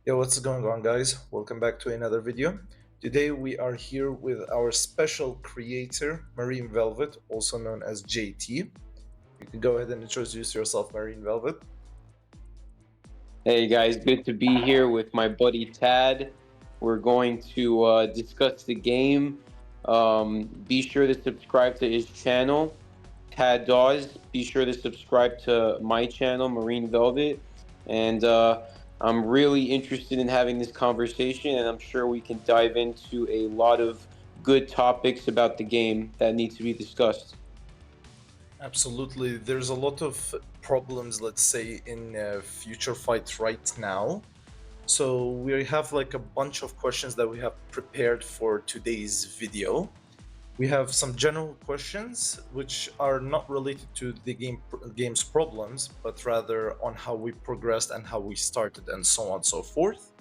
Yo, what's going on, guys? Welcome back to another video. Today we are here with our special creator, Marine Velvet, also known as JT. You can go ahead and introduce yourself, Marine Velvet. Hey guys, good to be here with my buddy Tad. We're going to discuss the game. Be sure to subscribe to his channel, Tad Dawes. Be sure to subscribe to my channel, Marine Velvet. And I'm really interested in having this conversation, and I'm sure we can dive into a lot of good topics about the game that need to be discussed. Absolutely. There's a lot of problems, let's say, in Future Fight right now. So we have like a bunch of questions that we have prepared for today's video. We have some general questions which are not related to the game's problems, but rather on how we progressed and how we started and so on and so forth.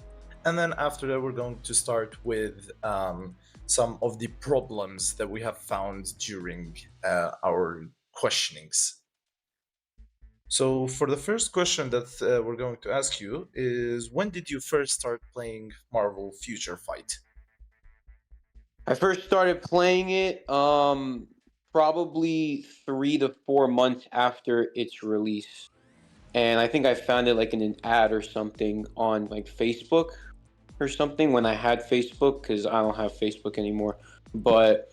And then after that, we're going to start with some of the problems that we have found during our questionings. So for the first question that we're going to ask you is, when did you first start playing Marvel Future Fight? I first started playing it probably 3 to 4 months after its release. And I think I found it like in an ad or something on like Facebook or something when I had Facebook, because I don't have Facebook anymore. But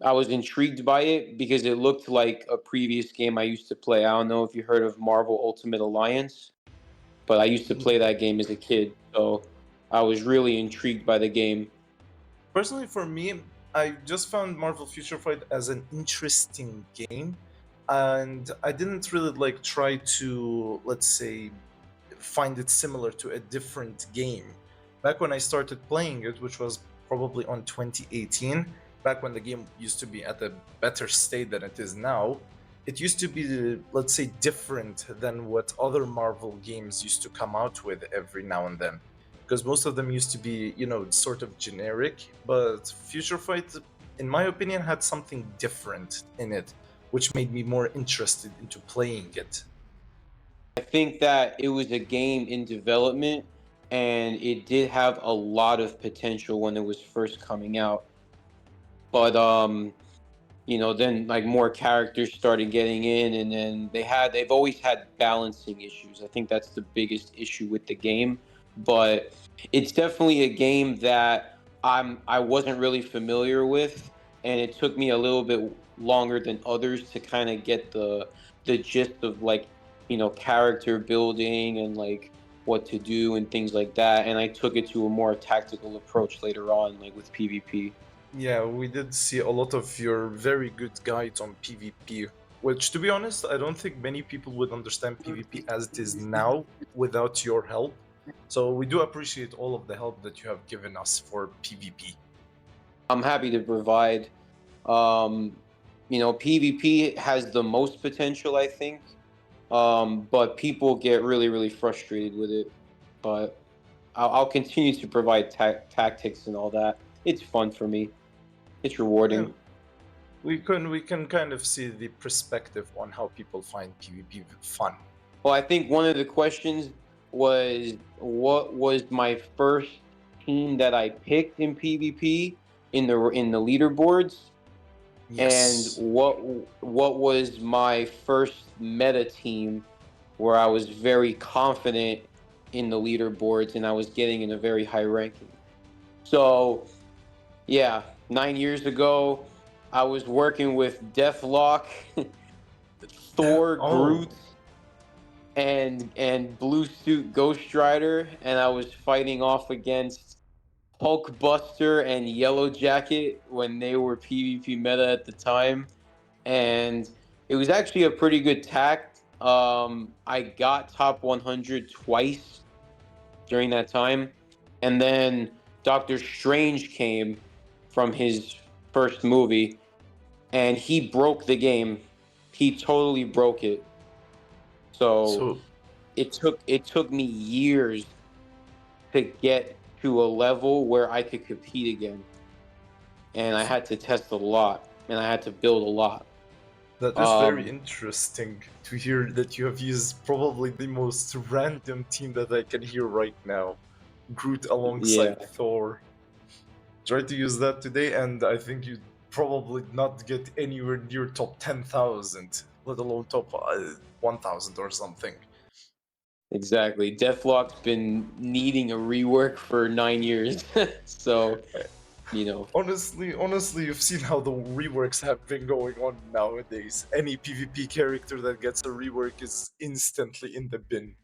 I was intrigued by it because it looked like a previous game I used to play. I don't know if you heard of Marvel Ultimate Alliance, but I used to play that game as a kid. So I was really intrigued by the game. Personally, for me, I just found Marvel Future Fight as an interesting game, and I didn't really like try to, let's say, find it similar to a different game. Back when I started playing it, which was probably on 2018, back when the game used to be at a better state than it is now, it used to be, let's say, different than what other Marvel games used to come out with every now and then. Because most of them used to be, sort of generic, but Future Fight, in my opinion, had something different in it, which made me more interested into playing it. I think that it was a game in development and it did have a lot of potential when it was first coming out. But then like more characters started getting in, and then they've always had balancing issues. I think that's the biggest issue with the game. But it's definitely a game that I wasn't really familiar with, and it took me a little bit longer than others to kind of get the gist of like character building and like what to do and things like that. And I took it to a more tactical approach later on, like with PvP. Yeah, we did see a lot of your very good guides on PvP, which, to be honest, I don't think many people would understand PvP as it is now without your help. So we do appreciate all of the help that you have given us for PvP. I'm happy to provide. Um, PvP has the most potential, I think, but people get really, really frustrated with it. But I'll continue to provide tactics and all that. It's fun for me. It's Yeah, rewarding. we can kind of see the perspective on how people find PvP fun. Well, I think one of the questions was what was my first team that I picked in PvP in the leaderboards, and Yes. what was my first meta team where I was very confident in the leaderboards and I was getting in a very high ranking. So yeah, 9 years ago, I was working with Deathlock, Thor, Oh, Groot, and Blue Suit Ghost Rider, and I was fighting off against Hulkbuster and Yellow Jacket when they were PvP meta at the time, and it was actually a pretty good tact. I got top 100 twice during that time, and then Doctor Strange came from his first movie, and he broke the game. He totally broke it. So so it took me years to get to a level where I could compete again, and I had to test a lot, and I had to build a lot. that is very Um, interesting to hear that you have used probably the most random team that I can hear right now. Groot alongside Yeah. Thor. Try to use that today, and I think you'd probably not get anywhere near top 10,000, let alone top 1,000 or something. Exactly. Deathlock's been needing a rework for 9 years. So, you know, Honestly, you've seen how the reworks have been going on nowadays. Any PvP character that gets a rework is instantly in the bin.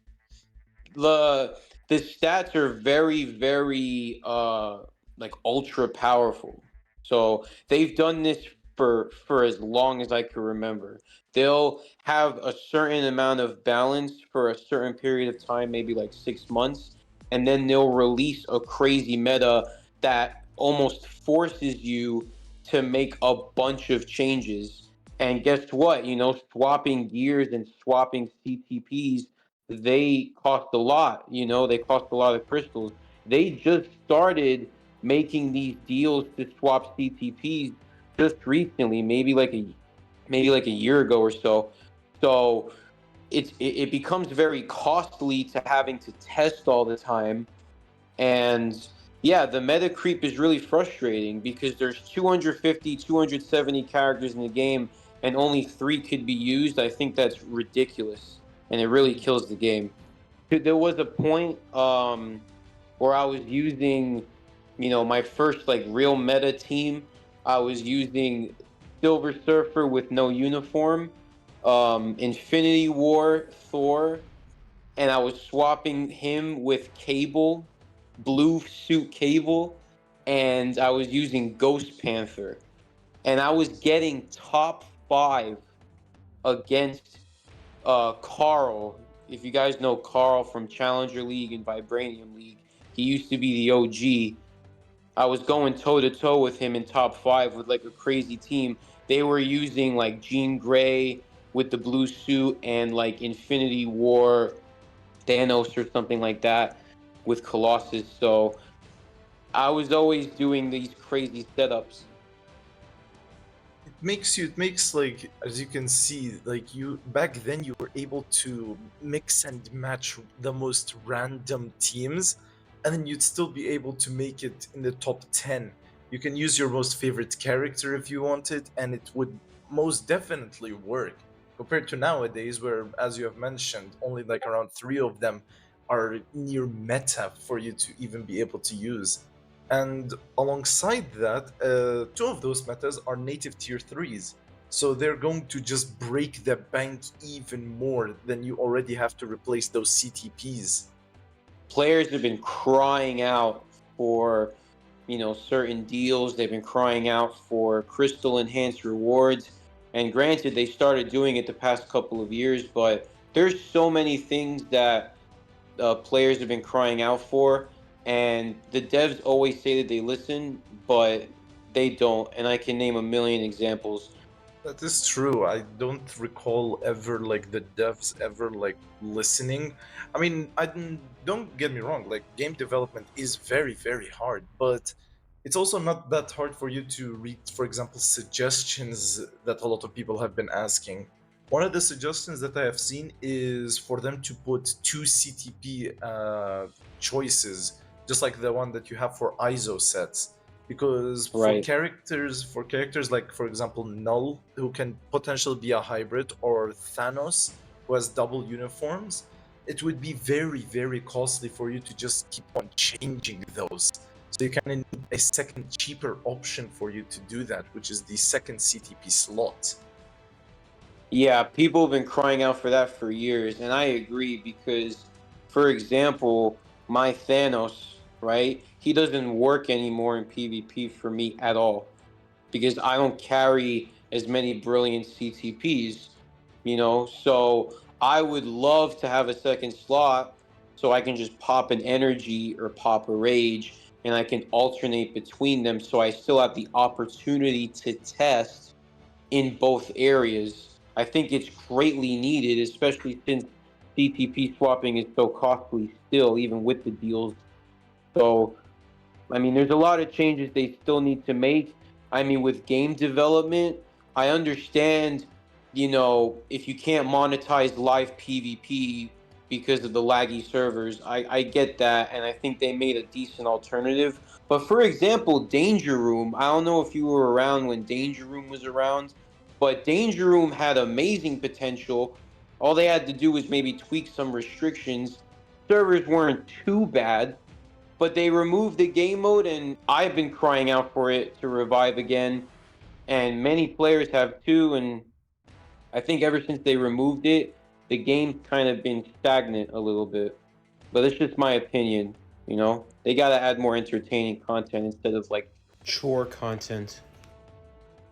the the stats are very, very like ultra powerful. So they've done this for as long as I can remember. They'll have a certain amount of balance for a certain period of time, maybe like 6 months, and then they'll release a crazy meta that almost forces you to make a bunch of changes. And guess what? You know, swapping gears and swapping CTPs, they cost a lot. You know, they cost a lot of crystals. They just started making these deals to swap CTPs just recently, maybe like a year ago or so. So it becomes very costly to having to test all the time. And yeah, the meta creep is really frustrating because there's 250, 270 characters in the game and only three could be used. I think that's ridiculous and it really kills the game. There was a point where I was using, you know, my first like real meta team. I was using Silver Surfer with no uniform, Infinity War Thor, and I was swapping him with Cable, blue suit Cable, and I was using Ghost Panther, and I was getting top five against Carl. If you guys know Carl from Challenger League and Vibranium League, he used to be the OG. I was going toe to toe with him in top five with like a crazy team. They were using like Jean Grey with the blue suit and like Infinity War Thanos or something like that with Colossus. So I was always doing these crazy setups. It makes like, as you can see, like you back then you were able to mix and match the most random teams, and then you'd still be able to make it in the top 10. You can use your most favorite character if you wanted, and it would most definitely work, compared to nowadays where, as you have mentioned, only like around three of them are near meta for you to even be able to use. And alongside that, two of those metas are native tier 3s. So they're going to just break the bank even more than you already have to replace those CTPs. Players have been crying out for, you know, certain deals. They've been crying out for crystal enhanced rewards. And granted, they started doing it the past couple of years, but there's so many things that players have been crying out for, and the devs always say that they listen, but they don't. And I can name a million examples. That is true. I don't recall ever like the devs ever like listening. I mean, don't get me wrong. Like game development is very very hard, but it's also not that hard for you to read, for example, suggestions that a lot of people have been asking. One of the suggestions that I have seen is for them to put two CTP choices, just like the one that you have for ISO sets, because Right. for characters like, for example, Null, who can potentially be a hybrid, or Thanos, who has double uniforms, it would be very very costly for you to just keep on changing those. So you kind of need a second cheaper option for you to do that, which is the second CTP slot. Yeah, people have been crying out for that for years, and I agree because, for example, my Thanos, right? He doesn't work anymore in PvP for me at all because I don't carry as many brilliant CTPs, you know? So I would love to have a second slot so I can just pop an energy or pop a rage and I can alternate between them so I still have the opportunity to test in both areas. I think it's greatly needed, especially since CTP swapping is so costly still, even with the deals. So I mean, there's a lot of changes they still need to make. I mean, with game development, I understand, you know, if you can't monetize live PvP because of the laggy servers. I get that, and I think they made a decent alternative. But for example, Danger Room, I don't know if you were around when Danger Room was around, but Danger Room had amazing potential. All they had to do was maybe tweak some restrictions. Servers weren't too bad, but they removed the game mode, and I've been crying out for it to revive again. And many players have too, and I think ever since they removed it, the game's kind of been stagnant a little bit. But that's just my opinion. They gotta add more entertaining content instead of like chore content.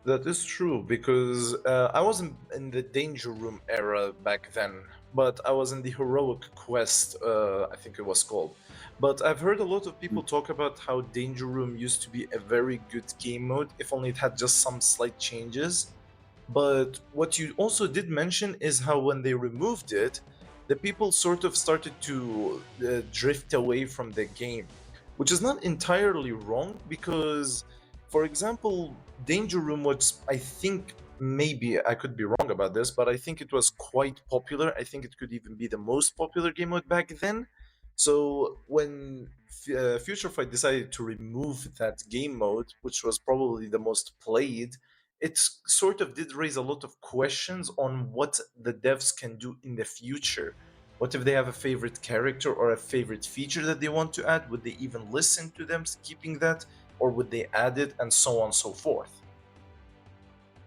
That is true because I wasn't in the Danger Room era back then, but I was in the Heroic Quest, I think it was called. But I've heard a lot of people talk about how Danger Room used to be a very good game mode, if only it had just some slight changes. But what you also did mention is how when they removed it, the people sort of started to drift away from the game, which is not entirely wrong because, for example, Danger Room was, I think, maybe I could be wrong about this, but I think it was quite popular. I think it could even be the most popular game mode back then. So when Future Fight decided to remove that game mode, which was probably the most played, it sort of did raise a lot of questions on what the devs can do in the future. What if they have a favorite character or a favorite feature that they want to add? Would they even listen to them keeping that, or would they add it, and so on and so forth?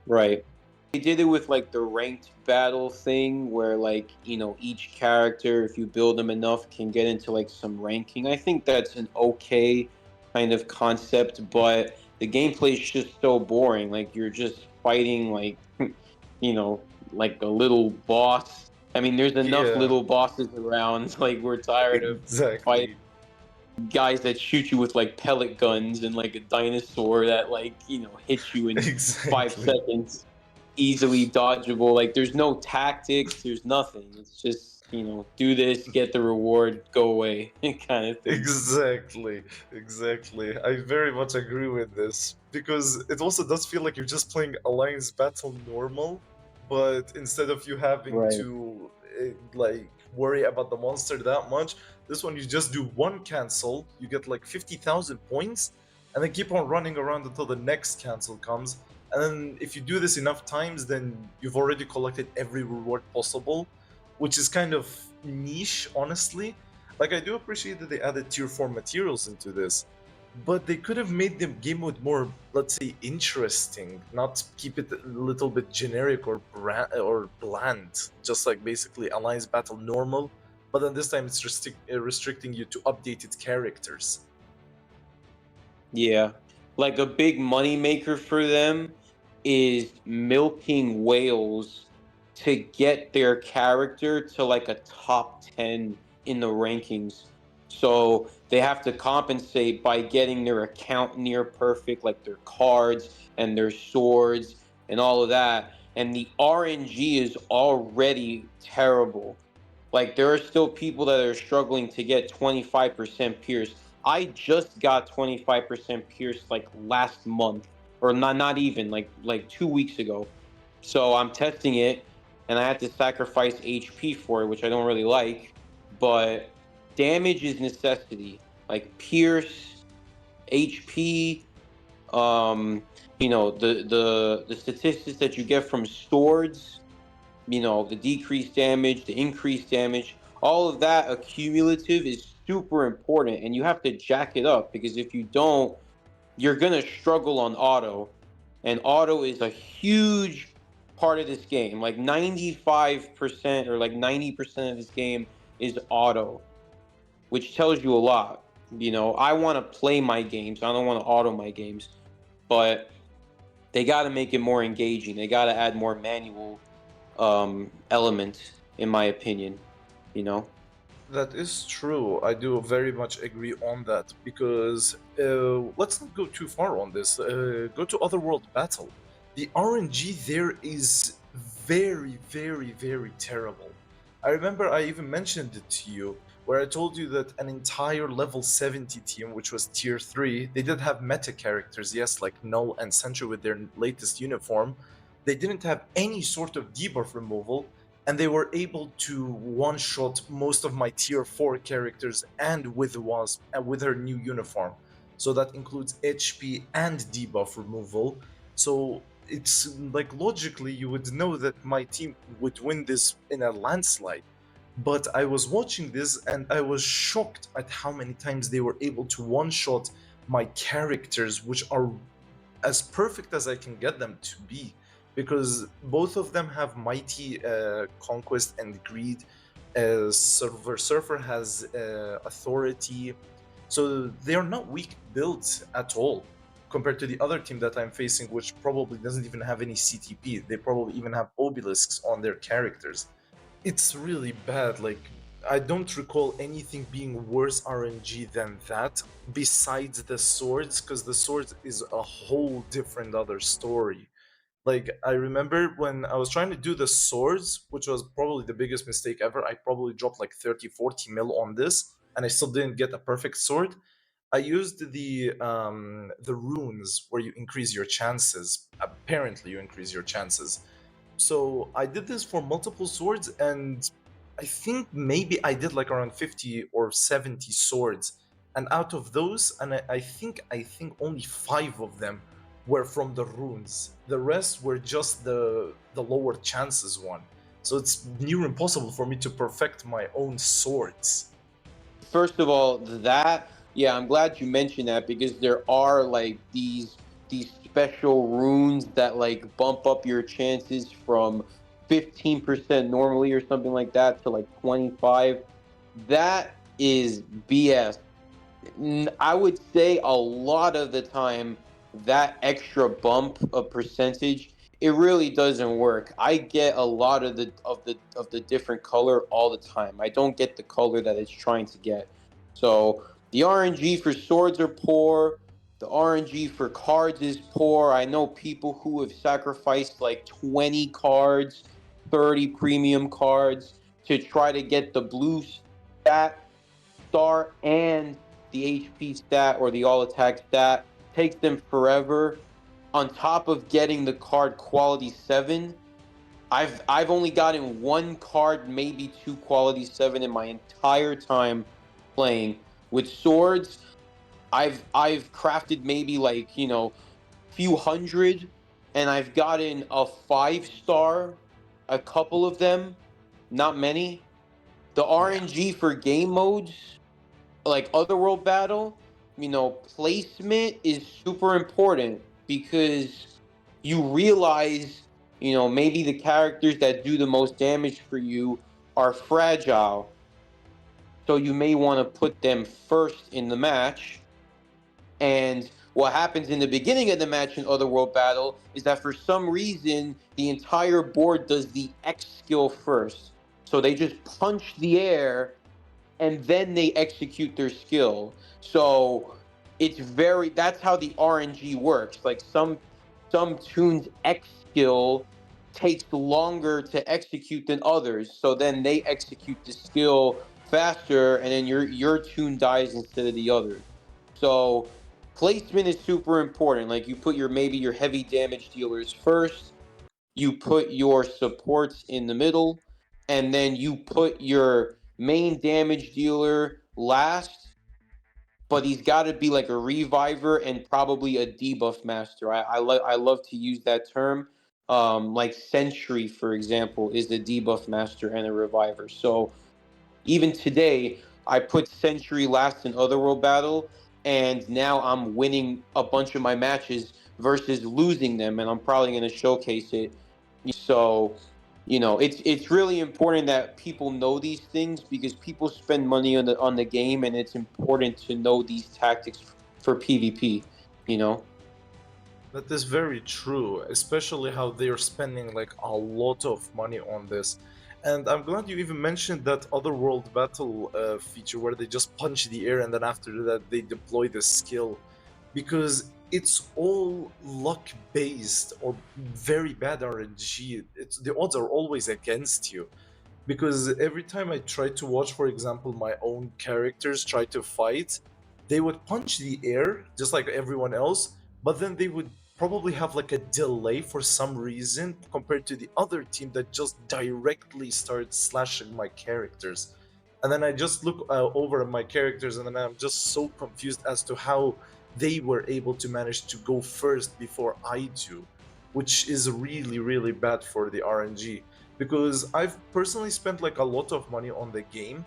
Right. They did it with like the ranked battle thing where like, each character, if you build them enough, can get into like some ranking. I think that's an okay kind of concept, but the gameplay is just so boring. Like you're just fighting like you know, like a little boss. I mean, there's enough Yeah, little bosses around. Like we're tired of fighting exactly. guys that shoot you with like pellet guns and like a dinosaur that like hits you in five Exactly. seconds easily dodgeable. Like there's no tactics, there's nothing. It's just do this, get the reward, go away kind of thing. Exactly, exactly. I very much agree with this because it also does feel like you're just playing Alliance Battle normal, but instead of you having Right. to like worry about the monster that much, this one you just do one cancel, you get like 50,000 points, and then keep on running around until the next cancel comes. And then if you do this enough times, then you've already collected every reward possible, which is kind of niche, honestly. Like, I do appreciate that they added tier 4 materials into this, but they could have made the game mode more, let's say, interesting, not keep it a little bit generic or bland, just like basically Alliance Battle normal, but then this time it's restricting you to updated characters. Yeah. Like a big money maker for them is milking whales to get their character to like a top 10 in the rankings. So they have to compensate by getting their account near perfect, like their cards and their swords and all of that. And the RNG is already terrible. Like there are still people that are struggling to get 25% pierced. I just got 25% pierced like last month, or not even like 2 weeks ago. So I'm testing it, and I had to sacrifice HP for it, which I don't really like. But damage is necessity. Like pierce, HP, the statistics that you get from swords, the decreased damage, the increased damage, all of that accumulative is super important. And you have to jack it up because if you don't, you're going to struggle on auto. And auto is a huge part of this game. Like 95% or like 90% of this game is auto, which tells you a lot. I want to play my games, I don't want to auto my games, but they got to make it more engaging. They got to add more manual element, in my opinion. You know. That is true. I do very much agree on that because let's not go too far on this. Go to Otherworld Battle. The RNG there is very, very, very terrible. I remember I even mentioned it to you where I told you that an entire level 70 team, which was tier 3, they did have meta characters, yes, like Null and Sentry with their latest uniform. They didn't have any sort of debuff removal, and they were able to one-shot most of my tier 4 characters and with Wasp and with her new uniform. So that includes HP and debuff removal. So it's like logically you would know that my team would win this in a landslide. But I was watching this and I was shocked at how many times they were able to one-shot my characters, which are as perfect as I can get them to be, because both of them have mighty conquest and greed. Surfer has authority, so they are not weak builds at all compared to the other team that I'm facing, which probably doesn't even have any CTP. They probably even have obelisks on their characters. It's really bad. Like, I don't recall anything being worse RNG than that, besides the swords, because the swords is a whole different other story. Like, I remember when I was trying to do the swords, which was probably the biggest mistake ever. I probably dropped like 30, 40 mil on this, and I still didn't get a perfect sword. I used the runes where you increase your chances. Apparently, you increase your chances. So I did this for multiple swords, and I think maybe I did like around 50 or 70 swords. And out of those, and I think only 5 of them were from the runes. The rest were just the lower chances one. So it's near impossible for me to perfect my own swords. First of all, that, yeah, I'm glad you mentioned that because there are like these special runes that like bump up your chances from 15% normally or something like that to like 25. That is BS. I would say a lot of the time that extra bump of percentage, it really doesn't work. I get a lot of the different color all the time. I don't get the color that it's trying to get. So the RNG for swords are poor. The RNG for cards is poor. I know people who have sacrificed like 20 cards, 30 premium cards to try to get the blue stat star and the HP stat or the all attack stat. Takes them forever. On top of getting the card quality 7, I've only gotten one card, maybe two quality 7 in my entire time playing. With swords, I've crafted maybe like, few hundred, and I've gotten a 5 star, a couple of them, not many. The Yeah. RNG for game modes like Otherworld Battle, placement is super important because you realize, maybe the characters that do the most damage for you are fragile. So you may want to put them first in the match. And what happens in the beginning of the match in Otherworld Battle is that for some reason, the entire board does the X skill first. So they just punch the air and then they execute their skill. So that's how the RNG works. Like some tunes X skill takes longer to execute than others. So then they execute the skill faster and then your tune dies instead of the others. So placement is super important. Like you put your heavy damage dealers first, you put your supports in the middle, and then you put your main damage dealer last, but he's got to be like a reviver and probably a debuff master. I love to use that term. Like Sentry, for example, is the debuff master and a reviver. So even today, I put Sentry last in Otherworld Battle, and now I'm winning a bunch of my matches versus losing them, and I'm probably going to showcase it. So, it's really important that people know these things because people spend money on the game, and it's important to know these tactics for PvP. You know. That is very true, especially how they're spending like a lot of money on this. And I'm glad you even mentioned that other world battle feature where they just punch the air and then after that they deploy the skill, because it's all luck based or very bad RNG. The odds are always against you, because every time I try to watch, for example, my own characters try to fight, they would punch the air just like everyone else, but then they would probably have like a delay for some reason compared to the other team that just directly starts slashing my characters. And then I just look over at my characters, and then I'm just so confused as to how they were able to manage to go first before I do, which is really, really bad for the RNG. Because I've personally spent like a lot of money on the game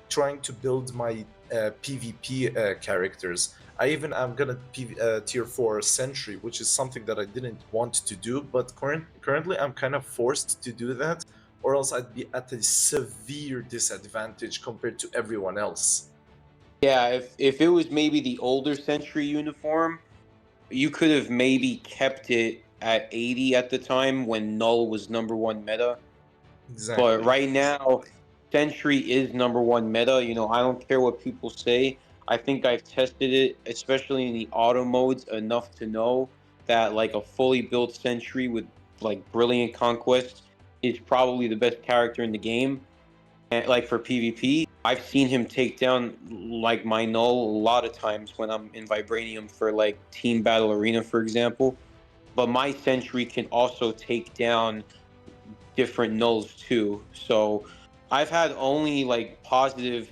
trying to build my PvP characters. I even am gonna tier 4 Sentry, which is something that I didn't want to do, but currently I'm kind of forced to do that, or else I'd be at a severe disadvantage compared to everyone else. Yeah, if it was maybe the older Century uniform, you could have maybe kept it at 80 at the time when Null was number one meta. But Exactly. right now, Sentry is number one meta. You know, I don't care what people say. I think I've tested it, especially in the auto modes, enough to know that like a fully built Sentry with like brilliant conquest is probably the best character in the game. And like for PvP, I've seen him take down like my Null a lot of times when I'm in Vibranium for like Team Battle Arena, for example. But my Sentry can also take down different nulls too. So I've had only like positive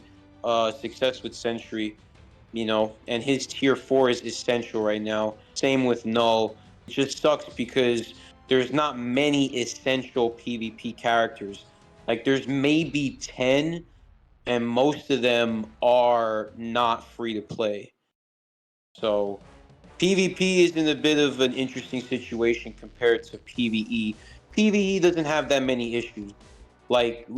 success with Sentry, you know, and his tier 4 is essential right now. Same with Null. It just sucks because there's not many essential PvP characters. Like there's maybe 10, and most of them are not free to play. So PvP is in a bit of an interesting situation compared to PvE. PvE doesn't have that many issues. Like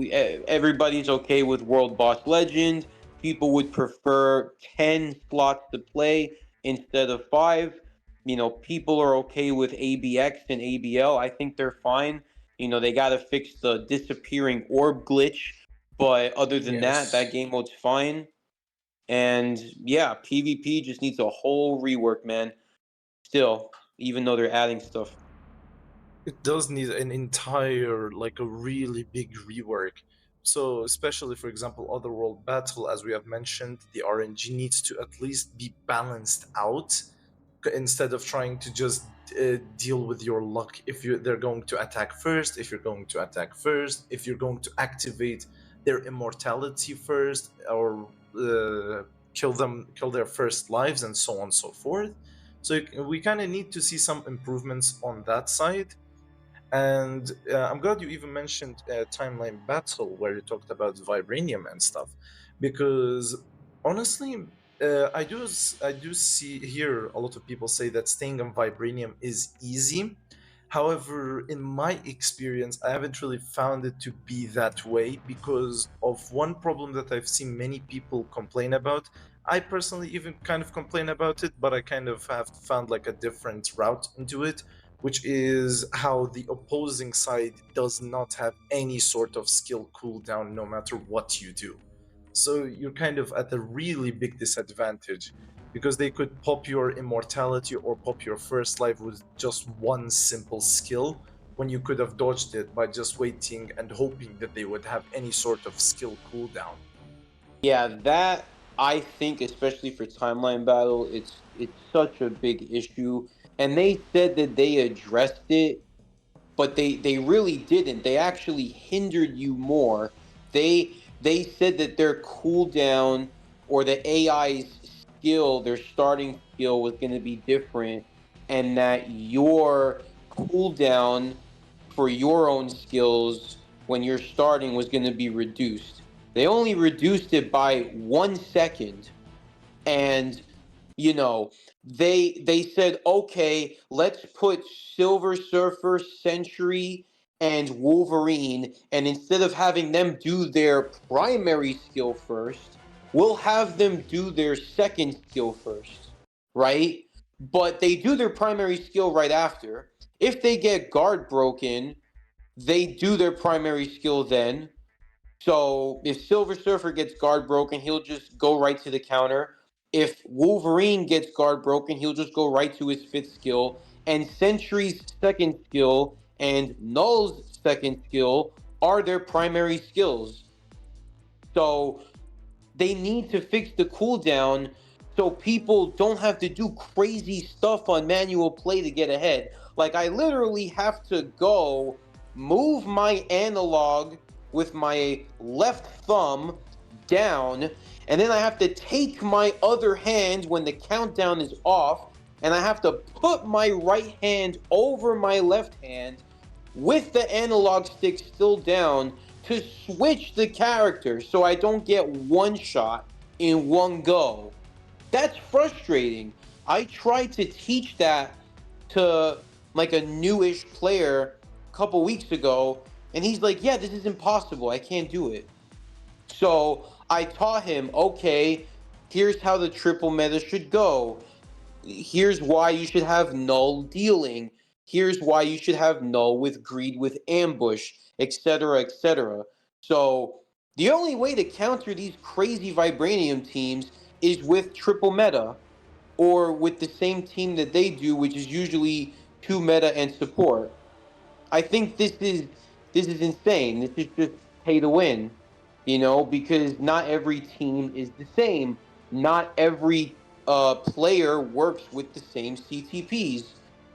everybody's okay with World Boss Legend. People would prefer 10 slots to play instead of 5. You know, people are okay with ABX and ABL. I think they're fine. You know, they got to fix the disappearing orb glitch, but other than that, Yes. that game mode's fine. And yeah, PvP just needs a whole rework, man. Still, even though they're adding stuff. It does need an entire, like a really big rework. So, especially for example, Otherworld Battle, as we have mentioned, the RNG needs to at least be balanced out instead of trying to just deal with your luck. If they're going to attack first, if you're going to attack first, if you're going to activate their immortality first, or kill their first lives, and so on and so forth. So we kind of need to see some improvements on that side. And I'm glad you even mentioned Timeline Battle, where you talked about vibranium and stuff, because honestly, I do see hear a lot of people say that staying on vibranium is easy. However, in my experience, I haven't really found it to be that way because of one problem that I've seen many people complain about. I personally even kind of complain about it, but I kind of have found like a different route into it, which is how the opposing side does not have any sort of skill cooldown no matter what you do. So you're kind of at a really big disadvantage because they could pop your immortality or pop your first life with just one simple skill when you could have dodged it by just waiting and hoping that they would have any sort of skill cooldown. Yeah, that I think, especially for timeline battle, it's such a big issue. And they said that they addressed it, but they really didn't. They actually hindered you more. They said that their cooldown or the AI's skill, their starting skill was going to be different, and that your cooldown for your own skills when you're starting was going to be reduced. They only reduced it by 1 second, and you know they said, okay, let's put Silver Surfer, Sentry, and Wolverine, and instead of having them do their primary skill first, we'll have them do their second skill first, right? But they do their primary skill right after. If they get guard broken, they do their primary skill then. So if Silver Surfer gets guard broken, he'll just go right to the counter. If Wolverine gets guard broken, he'll just go right to his fifth skill. And Sentry's second skill and Null's second skill are their primary skills. So they need to fix the cooldown so people don't have to do crazy stuff on manual play to get ahead. Like I literally have to go move my analog with my left thumb down, and then I have to take my other hand when the countdown is off, and I have to put my right hand over my left hand with the analog stick still down to switch the character so I don't get one shot in one go. That's frustrating. I tried to teach that to like a newish player a couple weeks ago, and he's like, "Yeah, this is impossible. I can't do it." So I taught him, okay, here's how the triple meta should go. Here's why you should have null dealing. Here's why you should have null with greed with ambush, etc., etc. So the only way to counter these crazy vibranium teams is with triple meta or with the same team that they do, which is usually two meta and support. I think this is insane. This is just pay to win, because not every team is the same. Not every player works with the same CTPs.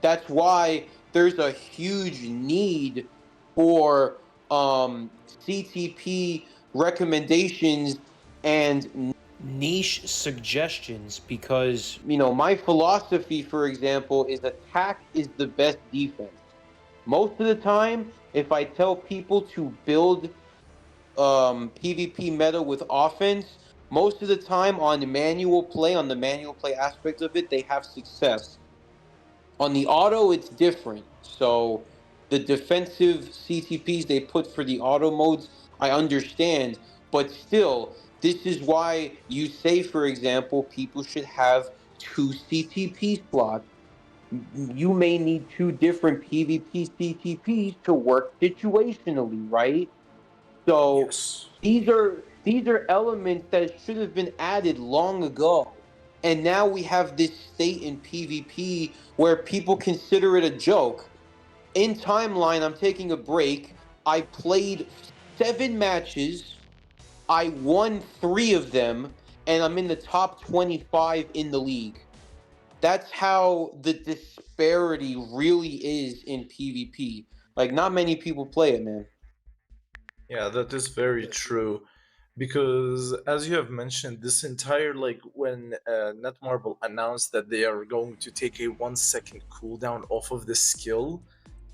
That's why there's a huge need for CTP recommendations and niche suggestions because my philosophy, for example, is attack is the best defense. Most of the time, if I tell people to build PvP meta with offense, most of the time on the manual play aspect of it, they have success. On the auto, it's different. So the defensive CTPs they put for the auto modes, I understand, but still, this is why you say, for example, people should have two CTP slots. You may need two different PvP CTPs to work situationally, right? So Yes. these are elements that should have been added long ago. And now we have this state in PvP where people consider it a joke. In timeline, I'm taking a break. I played 7 matches. I won 3 of them, and I'm in the top 25 in the league. That's how the disparity really is in PvP. Like, not many people play it, man. Yeah, that is very true. Because as you have mentioned, this entire like when Netmarble announced that they are going to take a 1 second cooldown off of the skill,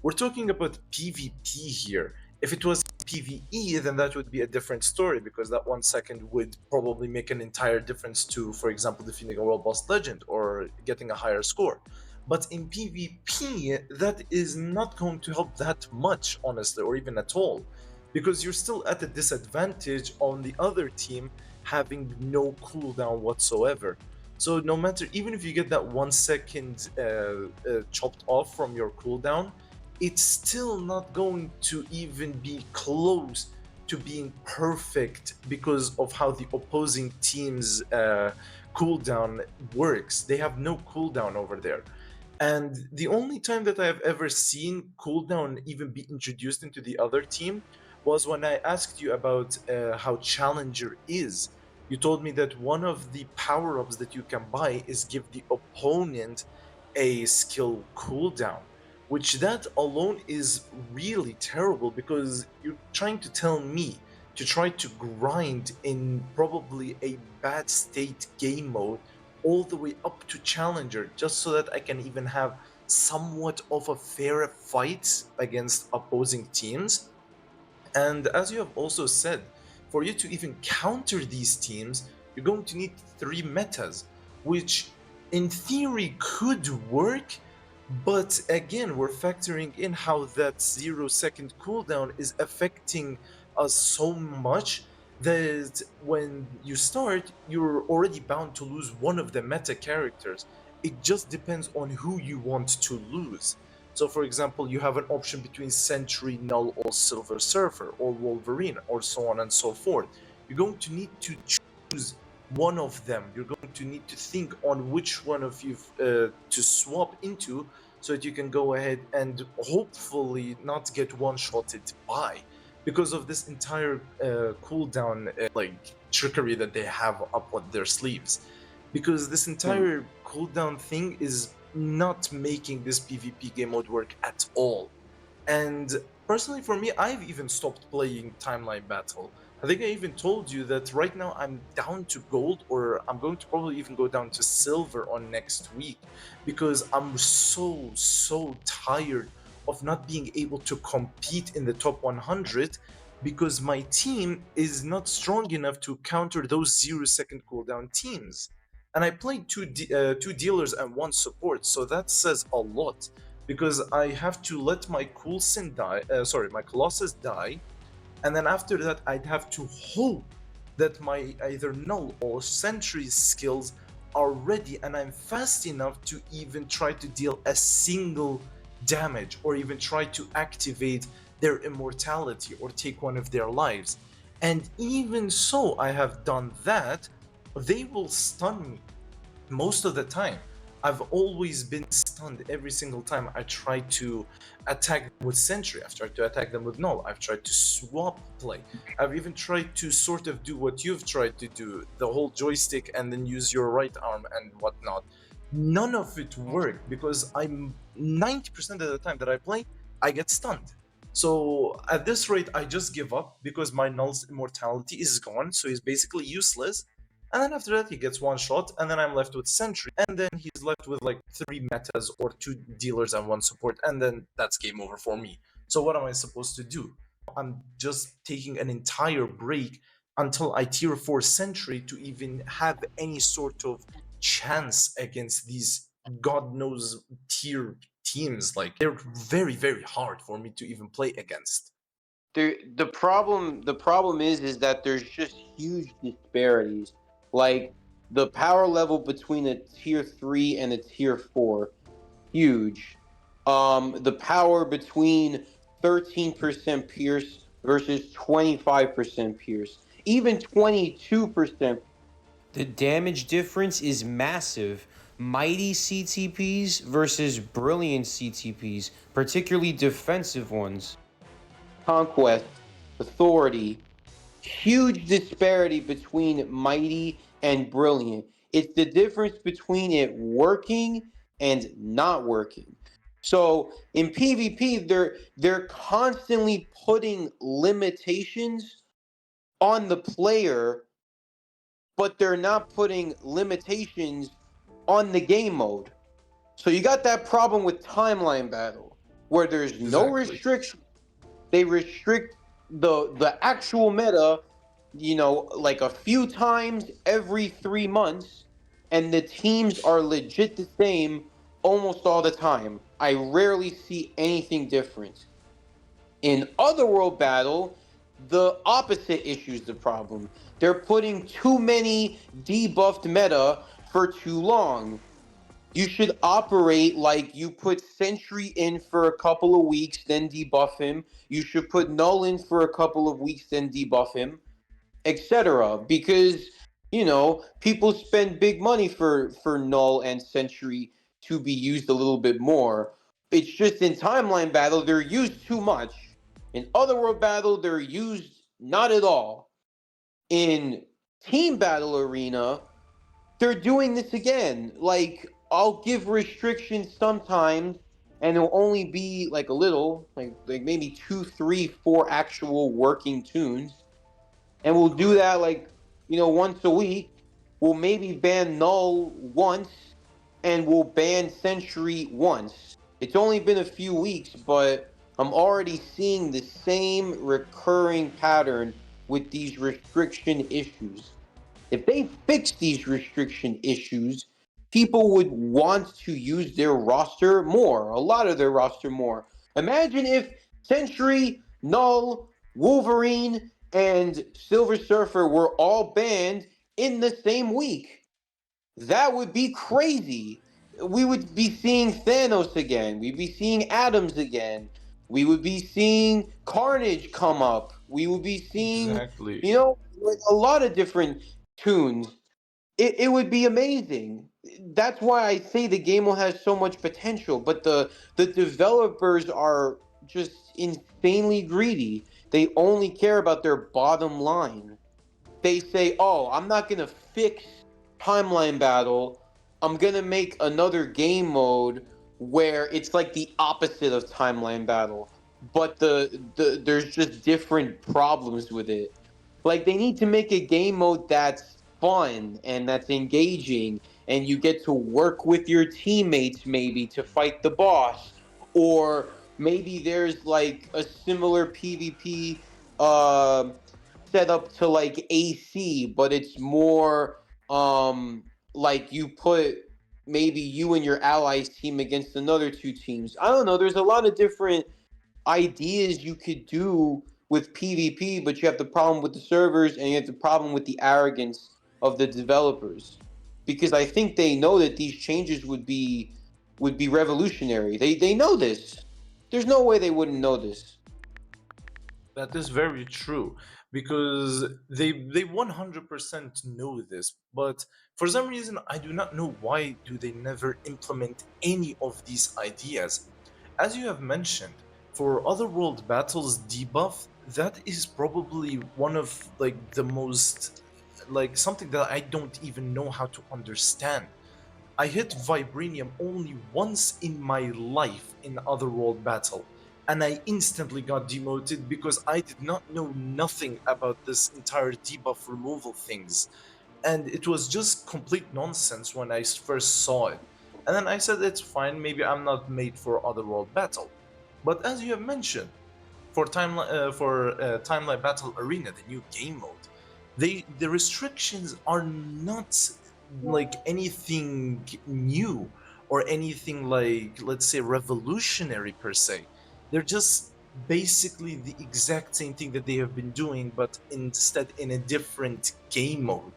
we're talking about PvP here. If it was PvE, then that would be a different story because that 1 second would probably make an entire difference to, for example, defeating a world boss legend or getting a higher score. But in PvP, that is not going to help that much, honestly, or even at all, because you're still at a disadvantage on the other team having no cooldown whatsoever. So no matter, even if you get that 1 second chopped off from your cooldown, it's still not going to even be close to being perfect because of how the opposing team's cooldown works. They have no cooldown over there. And the only time that I have ever seen cooldown even be introduced into the other team was when I asked you about how Challenger is. You told me that one of the power ups that you can buy is give the opponent a skill cooldown, which that alone is really terrible because you're trying to tell me to try to grind in probably a bad state game mode all the way up to Challenger just so that I can even have somewhat of a fair fight against opposing teams. And as you have also said, for you to even counter these teams, you're going to need 3 metas, which in theory could work, but again, we're factoring in how that 0 second cooldown is affecting us so much that when you start, you're already bound to lose one of the meta characters. It just depends on who you want to lose. So, for example, you have an option between Sentry, Null, or Silver Surfer, or Wolverine, or so on and so forth. You're going to need to choose one of them. You're going to need to think on which one of you to swap into so that you can go ahead and hopefully not get one-shotted by because of this entire cooldown like trickery that they have up on their sleeves. because this Hmm. entire cooldown thing is not making this PvP game mode work at all. And personally, for me, I've even stopped playing Timeline Battle. I think I even told you that right now I'm down to gold, or I'm going to probably even go down to silver on next week because I'm so tired of not being able to compete in the top 100 because my team is not strong enough to counter those 0 second cooldown teams. And I played two dealers and one support, so that says a lot because I have to let my Coulson die, my Colossus die, and then after that I'd have to hope that my either Null or Sentry skills are ready and I'm fast enough to even try to deal a single damage or even try to activate their immortality or take one of their lives. And even so, I have done that, they will stun me most of the time. I've always been stunned every single time I try to attack them with Sentry. I've tried to attack them with Null. I've tried to swap play. I've even tried to sort of do what you've tried to do, the whole joystick and then use your right arm and whatnot. None of it worked because I'm 90% of the time that I play, I get stunned. So at this rate, I just give up because my Null's immortality is gone, so he's basically useless. And then after that, he gets one shot, and then I'm left with Sentry, and then he's left with like three metas or two dealers and one support, and then that's game over for me. So what am I supposed to do? I'm just taking an entire break until I tier 4 Sentry to even have any sort of chance against these god knows tier teams. Like they're very hard for me to even play against. The problem is that there's just huge disparities. Like the power level between a tier 3 and a tier 4, huge. The power between 13% Pierce versus 25% Pierce, even 22%. The damage difference is massive. Mighty CTPs versus brilliant CTPs, particularly defensive ones. Conquest, authority, huge disparity between mighty and brilliant. It's the difference between it working and not working. So in PvP, they're constantly putting limitations on the player, but they're not putting limitations on the game mode. So you got that problem with timeline battle, where there's no Exactly. restriction. They restrict the actual meta, like a few times every 3 months, and the teams are legit the same almost all the time. I rarely see anything different. In Otherworld Battle, the opposite issue's the problem. They're putting too many debuffed meta for too long. You should operate like you put Sentry in for a couple of weeks, then debuff him. You should put Null in for a couple of weeks, then debuff him, etc. Because people spend big money for Null and Sentry to be used a little bit more. It's just in timeline battle they're used too much. In Otherworld battle they're used not at all. In team battle arena they're doing this again. Like, I'll give restrictions sometimes, and it'll only be like a little, like maybe two, three, four actual working tunes, and we'll do Correct. that like once a week. We'll maybe ban Null once, and we'll ban Sentry once. It's only been a few weeks, but I'm already seeing the same recurring pattern with these restriction issues. If they fix these restriction issues, people would want to use their roster more, a lot of their roster more. Imagine if Sentry, Null, Wolverine, and Silver Surfer were all banned in the same week. That would be crazy. We would be seeing Thanos again. We'd be seeing Adams again. We would be seeing Carnage come up. We would be seeing, Exactly. like a lot of different tunes. It would be amazing. That's why I say the game will have so much potential, but the developers are just insanely greedy. They only care about their bottom line. They say, "Oh, I'm not going to fix timeline battle, I'm gonna make another game mode where it's like the opposite of timeline battle, but there's just different problems with it. Like they need to make a game mode that's fun and that's engaging, and you get to work with your teammates maybe to fight the boss, or maybe there's like a similar PvP uh, set up to like AC, but it's more like you put maybe you and your allies team against another two teams. I don't know. There's a lot of different ideas you could do with PvP, but you have the problem with the servers and you have the problem with the arrogance of the developers. Because I think they know that these changes would be revolutionary. They know this. There's no way they wouldn't know this. That is very true because they 100% know this, but for some reason I do not know why do they never implement any of these ideas. As you have mentioned, for Otherworld Battles debuff, that is probably one of like the most like something that I don't even know how to understand. I hit Vibranium only once in my life in Otherworld Battle, and I instantly got demoted because I did not know nothing about this entire debuff removal things. And it was just complete nonsense when I first saw it. And then I said, it's fine, maybe I'm not made for Otherworld Battle. But as you have mentioned, for Timeline Battle Arena, the new game mode, the restrictions are not like anything new or anything like, let's say, revolutionary per se. They're just basically the exact same thing that they have been doing, but instead in a different game mode.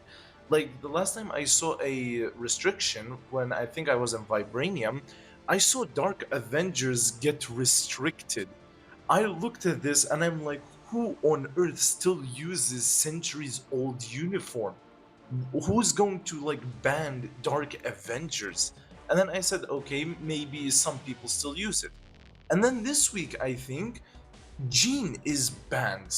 Like the last time I saw a restriction when I think I was in Vibranium, I saw Dark Avengers get restricted. I looked at this and I'm like, who on earth still uses centuries old uniform? Who's going to like ban Dark Avengers? And then I said, okay, maybe some people still use it. And then this week, I think Jean is banned.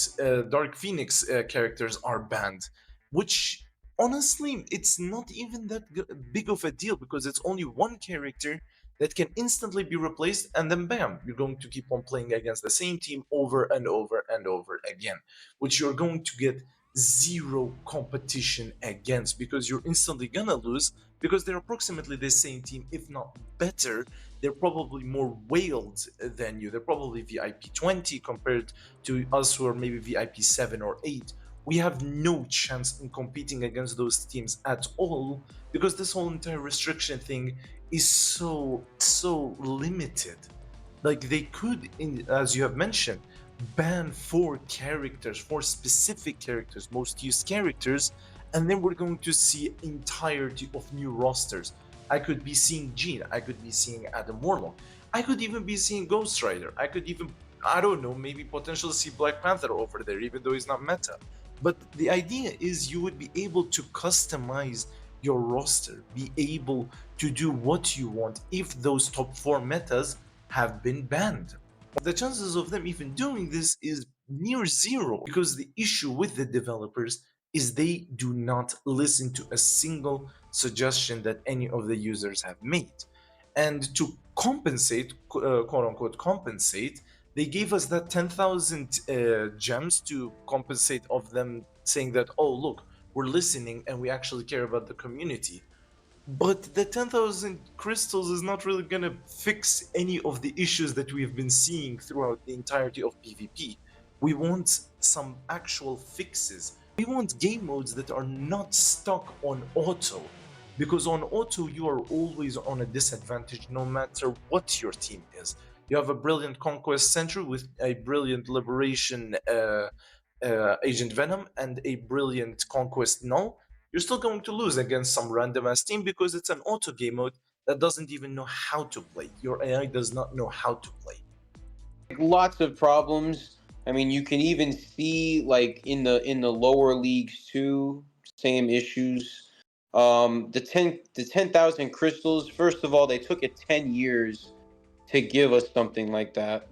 Dark Phoenix characters are banned, which honestly, it's not even that big of a deal because it's only one character that can instantly be replaced, and then bam, you're going to keep on playing against the same team over and over and over again, which you're going to get zero competition against because you're instantly gonna lose because they're approximately the same team, if not better. They're probably more whaled than you. They're probably VIP 20 compared to us who are maybe VIP 7 or 8. We have no chance in competing against those teams at all because this whole entire restriction thing is so limited. Like they could, as you have mentioned, ban four specific characters, most used characters, and then we're going to see entirety of new rosters. I could be seeing Jean, I could be seeing Adam Warlock, I could even be seeing Ghost Rider, I could even, I don't know, maybe potentially see Black Panther over there, even though he's not meta. But the idea is you would be able to customize your roster, be able to do what you want if those top 4 metas have been banned. The chances of them even doing this is near zero because the issue with the developers is they do not listen to a single suggestion that any of the users have made. And to compensate, quote unquote, compensate, they gave us that 10,000 gems to compensate of them saying that, oh, look, we're listening and we actually care about the community. But the 10,000 crystals is not really gonna fix any of the issues that we've been seeing throughout the entirety of PvP. We want some actual fixes. We want game modes that are not stuck on auto. Because on auto, you are always on a disadvantage no matter what your team is. You have a brilliant Conquest Sentry with a brilliant Liberation Agent Venom and a brilliant Conquest Null. You're still going to lose against some random ass team because it's an auto game mode that doesn't even know how to play. Your AI does not know how to play. Lots of problems. I mean, you can even see like in the lower leagues too, same issues. The 10,000 crystals. First of all, they took it 10 years to give us something like that.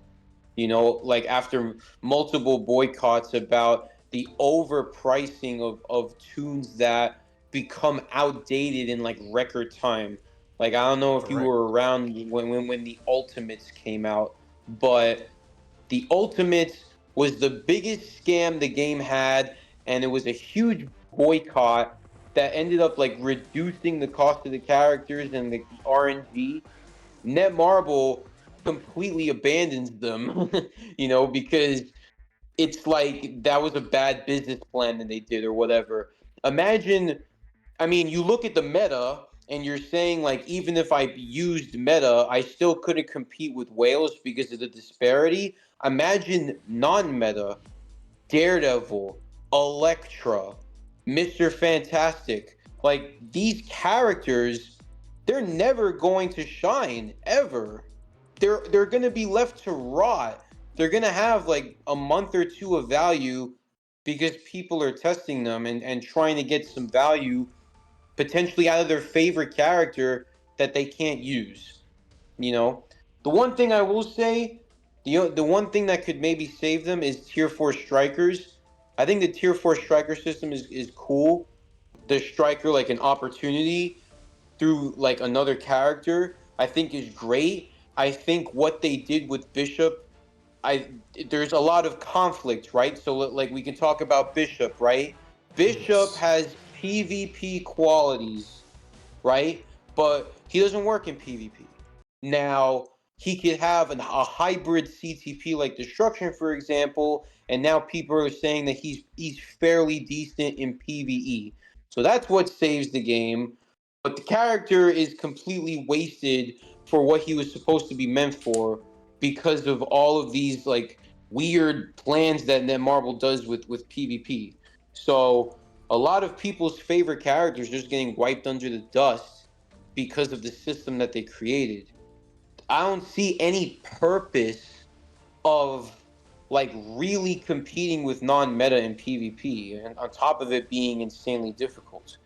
Like after multiple boycotts about the overpricing of tunes that become outdated in like record time. Like I don't know if you Correct. were around when the Ultimates came out, but the Ultimates was the biggest scam the game had, and it was a huge boycott that ended up like reducing the cost of the characters and the RNG. Netmarble completely abandons them, because it's like that was a bad business plan that they did or whatever. Imagine, I mean, you look at the meta and you're saying like even if I used meta, I still couldn't compete with whales because of the disparity. Imagine non-meta, Daredevil, Elektra, Mr. Fantastic. Like these characters, they're never going to shine ever. They're going to be left to rot. They're going to have like a month or two of value because people are testing them and trying to get some value potentially out of their favorite character that they can't use. You know, the one thing I will say, the one thing that could maybe save them is tier four strikers. I think the tier four striker system is cool. The striker like an opportunity through like another character, I think is great. I think what they did with Bishop, I there's a lot of conflict, right? So like we can talk about Bishop, right? Bishop Yes. has PvP qualities, right? But he doesn't work in PvP. Now, he could have a hybrid CTP like Destruction, for example, and now people are saying that he's fairly decent in PvE. So that's what saves the game. But the character is completely wasted for what he was supposed to be meant for because of all of these like weird plans that Marvel does with PvP. So a lot of people's favorite characters just getting wiped under the dust because of the system that they created. I don't see any purpose of like really competing with non-meta in PvP, and on top of it being insanely difficult.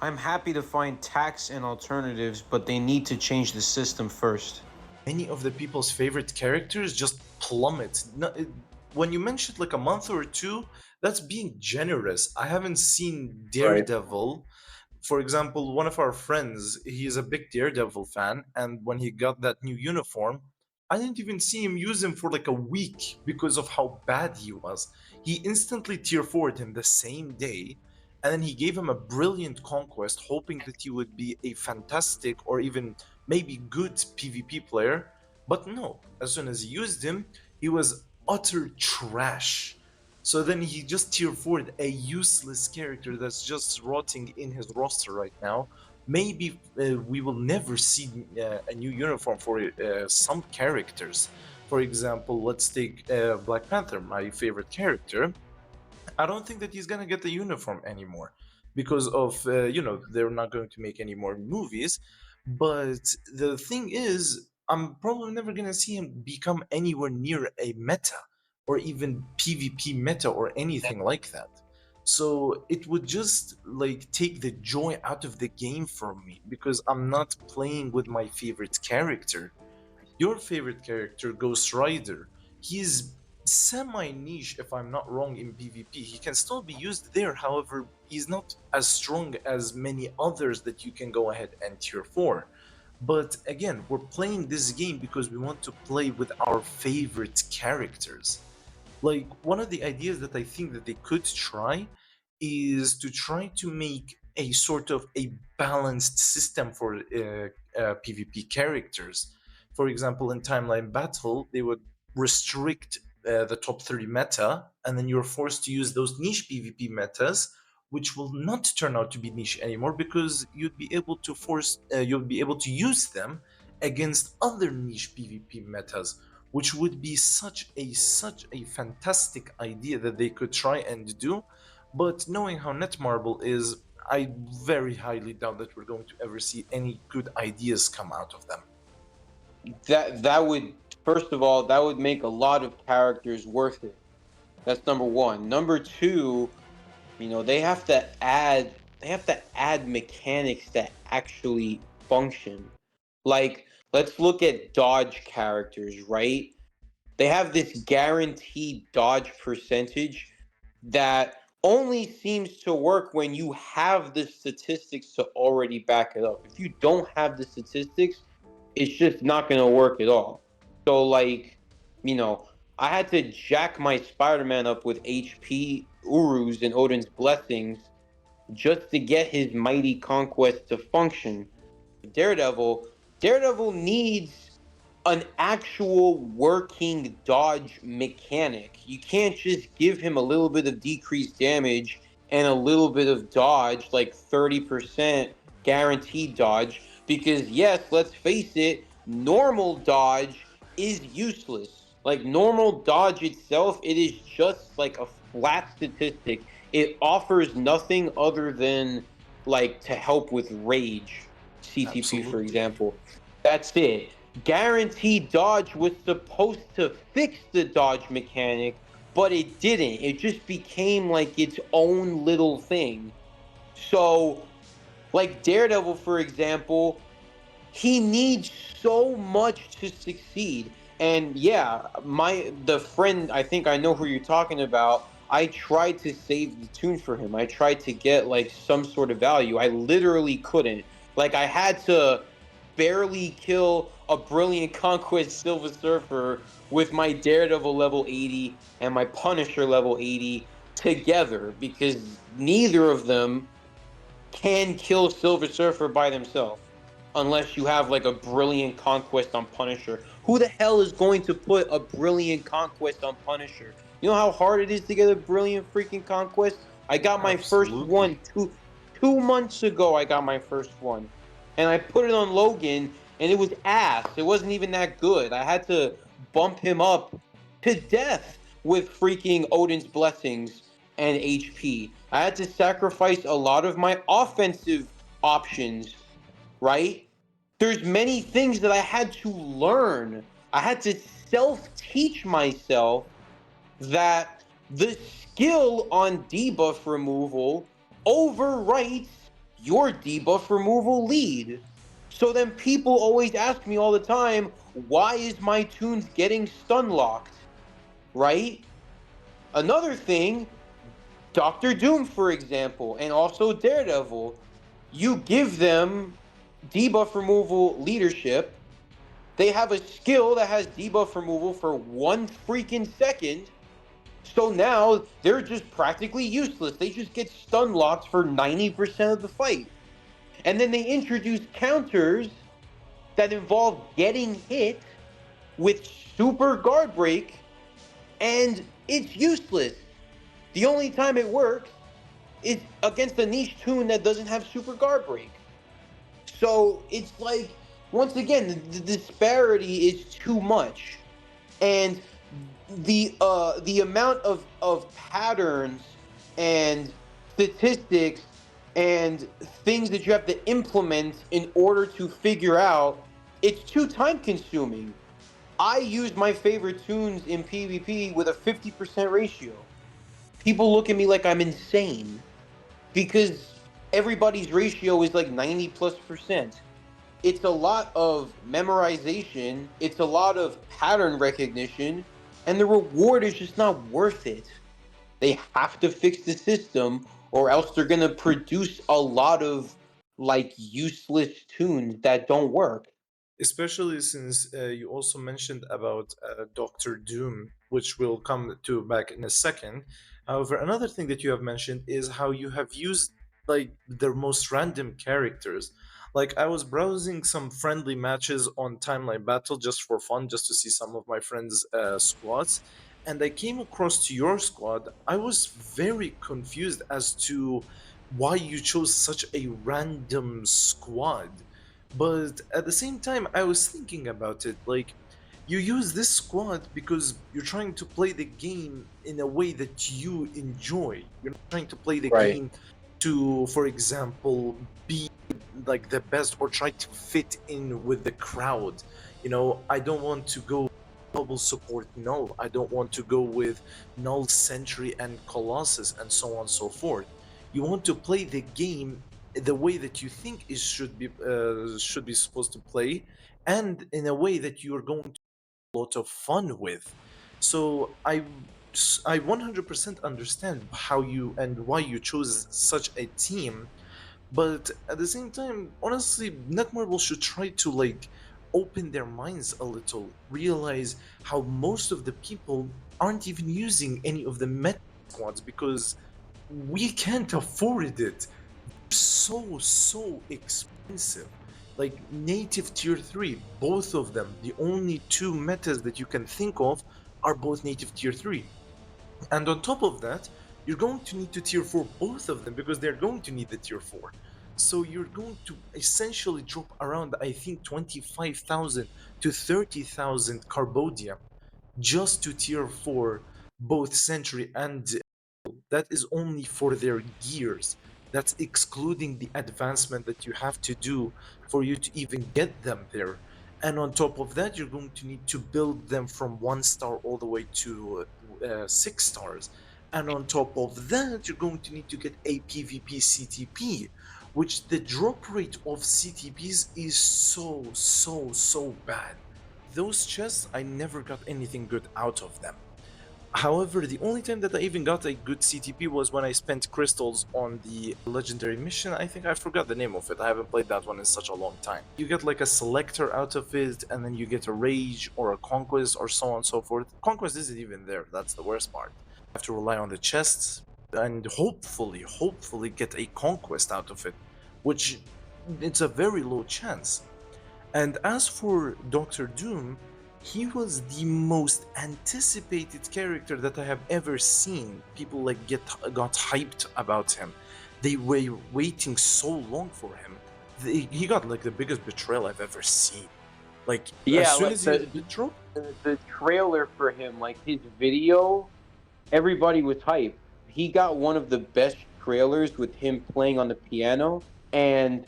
I'm happy to find tax and alternatives, but they need to change the system first. Many of the people's favorite characters just plummet. When you mentioned like a month or two, that's being generous. I haven't seen Right. Daredevil. For example, one of our friends, he is a big Daredevil fan, and when he got that new uniform, I didn't even see him use him for like a week because of how bad he was. He instantly tier 4'd him the same day, and then he gave him a brilliant conquest, hoping that he would be a fantastic or even maybe good PvP player. But no, as soon as he used him, he was utter trash. So then he just tier 4'd a useless character that's just rotting in his roster right now. Maybe we will never see a new uniform for some characters. For example, let's take Black Panther, my favorite character. I don't think that he's gonna get the uniform anymore because of they're not going to make any more movies. But the thing is, I'm probably never gonna see him become anywhere near a meta or even PvP meta or anything like that. So it would just like take the joy out of the game for me because I'm not playing with my favorite character. Your favorite character, Ghost Rider, he's semi niche if I'm not wrong in PvP. He can still be used there, however, he's not as strong as many others that you can go ahead and tier 4. But again, we're playing this game because we want to play with our favorite characters. Like one of the ideas that I think that they could try is to try to make a sort of a balanced system for PvP characters. For example, in timeline battle, they would restrict the top 30 meta, and then you're forced to use those niche PvP metas, which will not turn out to be niche anymore because you'll be able to use them against other niche PvP metas, which would be such a fantastic idea that they could try and do. But knowing how Netmarble is, I very highly doubt that we're going to ever see any good ideas come out of them. That would, first of all, that would make a lot of characters worth it. That's number one. Number two, they have to add mechanics that actually function. Like, let's look at dodge characters, right? They have this guaranteed dodge percentage that only seems to work when you have the statistics to already back it up. If you don't have the statistics, it's just not going to work at all. So, like, you know, I had to jack my Spider-Man up with HP, Urus, and Odin's Blessings just to get his mighty conquest to function. Daredevil, Daredevil needs an actual working dodge mechanic. You can't just give him a little bit of decreased damage and a little bit of dodge, like 30% guaranteed dodge, because yes, let's face it, normal dodge is useless. Like normal dodge itself, it is just like a flat statistic. It offers nothing other than like to help with rage. CTP, for Absolutely. example. That's it. Guaranteed dodge was supposed to fix the dodge mechanic, but it didn't. It just became like its own little thing. So, like Daredevil, for example, he needs so much to succeed. And yeah, the friend, I think I know who you're talking about. I tried to save the tune for him. I tried to get like some sort of value. I literally couldn't. Like I had to barely kill a brilliant conquest Silver Surfer with my Daredevil level 80 and my Punisher level 80 together because neither of them can kill Silver Surfer by themselves unless you have like a brilliant conquest on Punisher. Who the hell is going to put a brilliant conquest on Punisher? You know how hard it is to get a brilliant freaking conquest? I got my first Absolutely. one 2 months ago. I got my first one, and I put it on Logan, and it was ass. It wasn't even that good. I had to bump him up to death with freaking Odin's blessings and HP. I had to sacrifice a lot of my offensive options, right? There's many things that I had to learn. I had to self-teach myself that the skill on debuff removal overwrites your debuff removal lead. So then people always ask me all the time, why is my tunes getting stun locked? Right? Another thing, Doctor Doom, for example, and also Daredevil, you give them debuff removal leadership. They have a skill that has debuff removal for 1 freaking second. So now they're just practically useless. They just get stun locked for 90% of the fight. And then they introduce counters that involve getting hit with super guard break, and it's useless. The only time it works is against a niche tune that doesn't have super guard break. So it's like, once again, the disparity is too much. And the amount of patterns and statistics and things that you have to implement in order to figure out, it's too time consuming. I use my favorite tunes in PvP with a 50% ratio. People look at me like I'm insane because everybody's ratio is like 90 plus percent. It's a lot of memorization, it's a lot of pattern recognition, and the reward is just not worth it. They have to fix the system, or else they're going to produce a lot of like useless tunes that don't work. Especially since you also mentioned about Doctor Doom, which we'll come to back in a second. However, another thing that you have mentioned is how you have used like their most random characters. Like I was browsing some friendly matches on Timeline Battle just for fun, just to see some of my friends' squads, and I came across to your squad. I was very confused as to why you chose such a random squad, but at the same time I was thinking about it, like you use this squad because you're trying to play the game in a way that you enjoy. You're not trying to play the Right. game to, for example, be like the best or try to fit in with the crowd. I don't want to go double support null. I don't want to go with null, sentry, and colossus, and so on and so forth. You want to play the game the way that you think it should be supposed to play, and in a way that you're going to have a lot of fun with. So I I 100% understand how you and why you chose such a team, but at the same time, honestly, Netmarble should try to like open their minds a little, realize how most of the people aren't even using any of the meta squads because we can't afford it. So expensive. Like native tier 3, both of them, the only two metas that you can think of are both native tier 3. And on top of that, you're going to need to tier 4 both of them because they're going to need the tier 4. So you're going to essentially drop around, I think, 25,000 to 30,000 Carbodium just to tier 4 both Sentry and that is only for their gears. That's excluding the advancement that you have to do for you to even get them there. And on top of that, you're going to need to build them from 1 star all the way to 6 stars. And on top of that, you're going to need to get a PvP CTP, which the drop rate of CTPs is so bad. Those chests, I never got anything good out of them. However, the only time that I even got a good CTP was when I spent crystals on the legendary mission. I think I forgot the name of it. I haven't played that one in such a long time. You get like a selector out of it, and then you get a rage or a conquest or so on and so forth. Conquest isn't even there. That's the worst part. You have to rely on the chests and hopefully get a conquest out of it, which it's a very low chance. And as for Doctor Doom, he was the most anticipated character that I have ever seen. People like got hyped about him. They were waiting so long for him. He got like the biggest betrayal I've ever seen. Like as soon like as he dropped, the trailer for him, like his video, everybody was hyped. He got one of the best trailers with him playing on the piano, and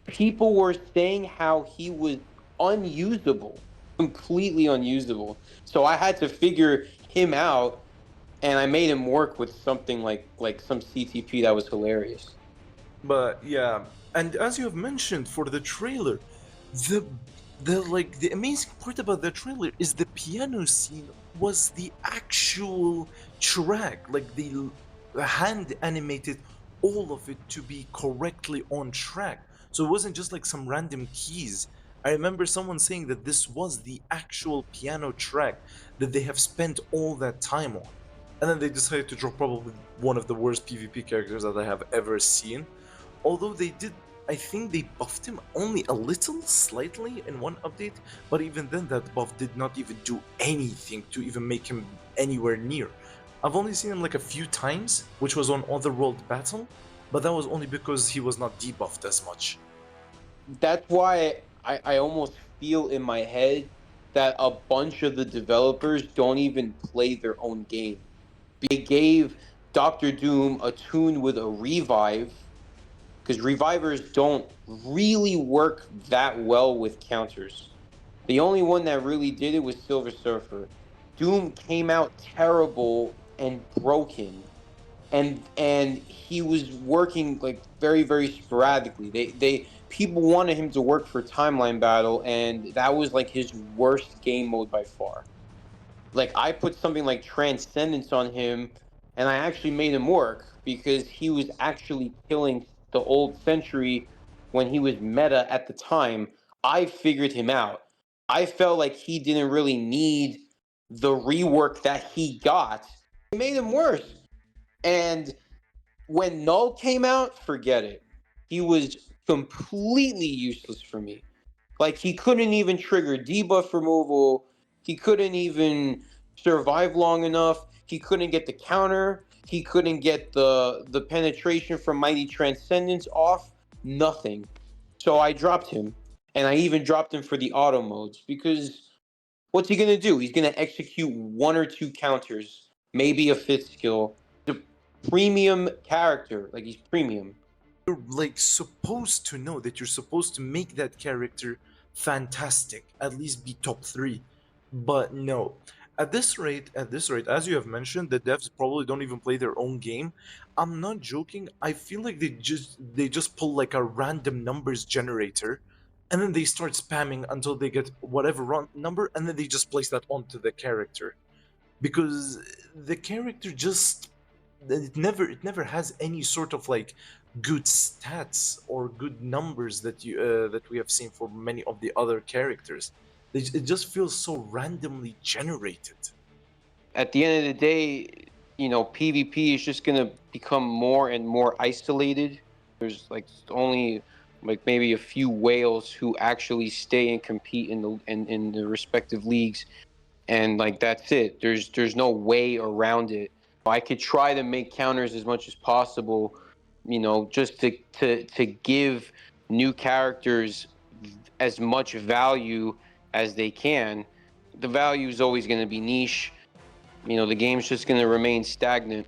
people were saying how he was unusable, completely unusable. So I had to figure him out, and I made him work with something like some CTP that was hilarious. but yeah, and as you have mentioned for the trailer, the the amazing part about the trailer is the piano scene was the actual track. Like they hand animated all of it to be correctly on track. So it wasn't just like some random keys. I remember someone saying that this was the actual piano track that they have spent all that time on. And then they decided to drop probably one of the worst PvP characters that I have ever seen. Although they did, I think they buffed him only a little, slightly in one update, but even then that buff did not even do anything to even make him anywhere near. I've only seen him like a few times, which was on Otherworld Battle, but that was only because he was not debuffed as much. That's why I almost feel in my head that a bunch of the developers don't even play their own game. They gave Doctor Doom a tune with a revive, because revivers don't really work that well with counters. The only one that really did it was Silver Surfer. Doom came out terrible and broken, and he was working like very sporadically. They people wanted him to work for timeline battle, and that was like his worst game mode by far. Like I put something like Transcendence on him, and I actually made him work because he was actually killing the old Century when he was meta at the time. I figured him out. I felt like he didn't really need the rework that he got. It made him worse. And when Null came out, forget it. He was completely useless for me. Like he couldn't even trigger debuff removal. He couldn't even survive long enough. He couldn't get the counter. He couldn't get the penetration from Mighty Transcendence off. Nothing. So I dropped him, and I even dropped him for the auto modes because what's he gonna do? He's gonna execute one or two counters, maybe a fifth skill. The premium character, like he's premium. You're like supposed to know that you're supposed to make that character fantastic, at least be top 3. But no. At this rate, as you have mentioned, the devs probably don't even play their own game. I'm not joking. I feel like they just pull like a random numbers generator and then they start spamming until they get whatever number and then they just place that onto the character. because the character just it never has any sort of like good stats or good numbers that we have seen for many of the other characters. It just feels so randomly generated. At the end of the day, PvP is just going to become more and more isolated. There's like only like maybe a few whales who actually stay and compete in the respective leagues, and like that's it. There's no way around it. I could try to make counters as much as possible, just to give new characters as much value as they can. The value is always going to be niche. The game's just going to remain stagnant.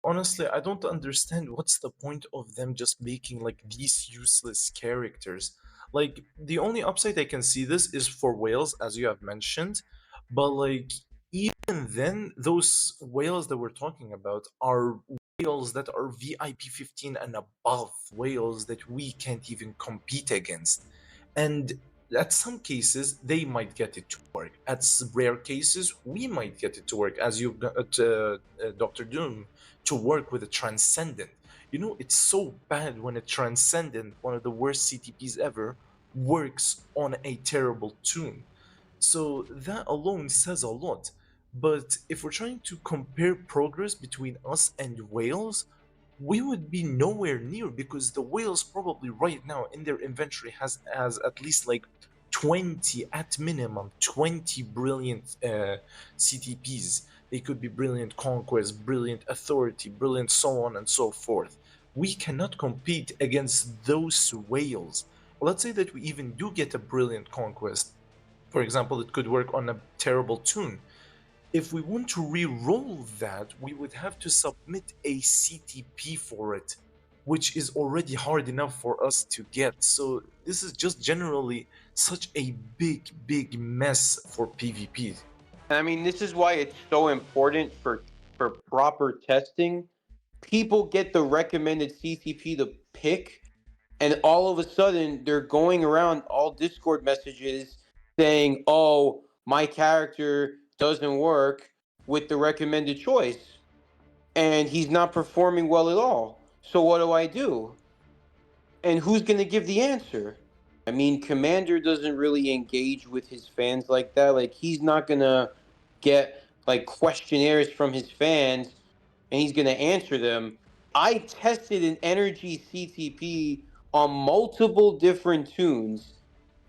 Honestly, I don't understand what's the point of them just making like these useless characters. Like the only upside I can see this is for whales, as you have mentioned, but like even then, those whales that we're talking about are whales that are VIP 15 and above, whales that we can't even compete against. And at some cases, they might get it to work. At rare cases, we might get it to work, as you got Dr. Doom to work with a transcendent. You know, it's so bad when a transcendent, one of the worst CTPs ever, works on a terrible tune. So that alone says a lot. But if we're trying to compare progress between us and Wales, we would be nowhere near, because the whales probably right now in their inventory has at least like 20, at minimum 20 brilliant CTPs. They could be brilliant conquest, brilliant authority, brilliant so on and so forth. We cannot compete against those whales. Let's say that we even do get a brilliant conquest. For example, it could work on a terrible tune. If we want to re-roll that, we would have to submit a CTP for it, which is already hard enough for us to get. So this is just generally such a big mess for PvP. And I mean, this is why it's so important for proper testing. People get the recommended CCP to pick, and all of a sudden they're going around all Discord messages saying, "Oh, my character doesn't work with the recommended choice, and he's not performing well at all. So what do I do?" And who's going to give the answer? I mean, Commander doesn't really engage with his fans like that. Like, he's not going to get like questionnaires from his fans and he's going to answer them. I tested an energy CTP on multiple different tunes,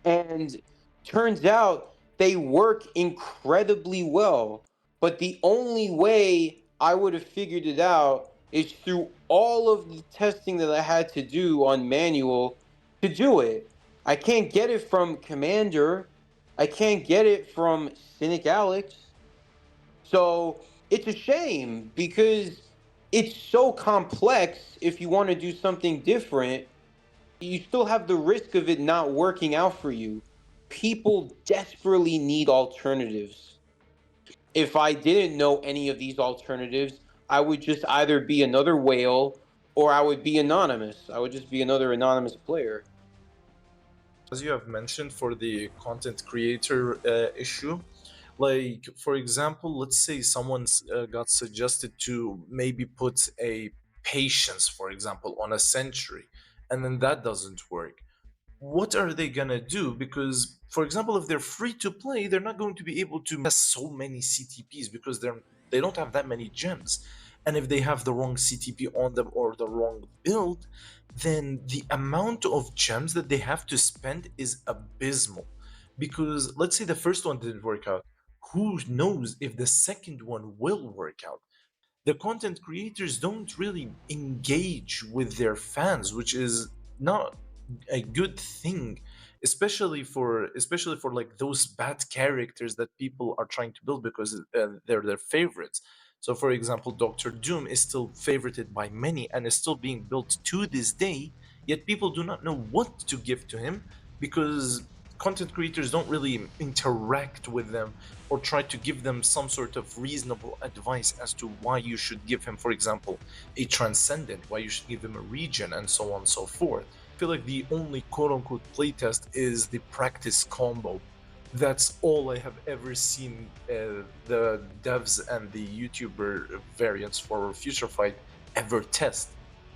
and turns out they work incredibly well. But the only way I would have figured it out is through all of the testing that I had to do on manual to do it. I can't get it from Commander. I can't get it from Cynic Alex. So it's a shame because it's so complex. If you want to do something different, you still have the risk of it not working out for you. People desperately need alternatives. If I didn't know any of these alternatives, I would just either be another whale or I would be anonymous. I would just be another anonymous player. As you have mentioned, for the content creator issue, like for example, let's say someone's got suggested to maybe put a patience, for example, on a century, and then that doesn't work. What are they gonna do? Because, for example, if they're free to play, they're not going to be able to mess so many CTPs because they don't have that many gems. And if they have the wrong CTP on them or the wrong build, then the amount of gems that they have to spend is abysmal. Because let's say the first one didn't work out, who knows if the second one will work out? The content creators don't really engage with their fans, which is not a good thing, especially for like those bad characters that people are trying to build because they're their favorites. So for example, Dr. Doom is still favorited by many and is still being built to this day, yet people do not know what to give to him because content creators don't really interact with them or try to give them some sort of reasonable advice as to why you should give him, for example, a transcendent, why you should give him a region, and so on and so forth. I feel like the only quote unquote playtest is the practice combo. That's all I have ever seen the devs and the YouTuber variants for Future Fight ever test.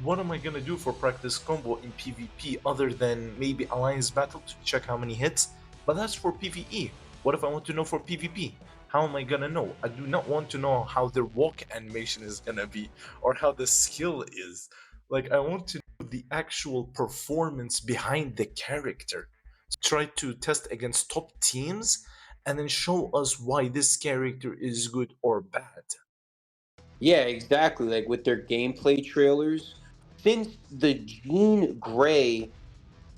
What am I gonna do for practice combo in PvP other than maybe Alliance Battle to check how many hits? But that's for PvE. What if I want to know for PvP? How am I gonna know? I do not want to know how their walk animation is gonna be or how the skill is. Like, I want to know the actual performance behind the character. Try to test against top teams and then show us why this character is good or bad. Yeah, exactly. Like with their gameplay trailers, since the Jean Grey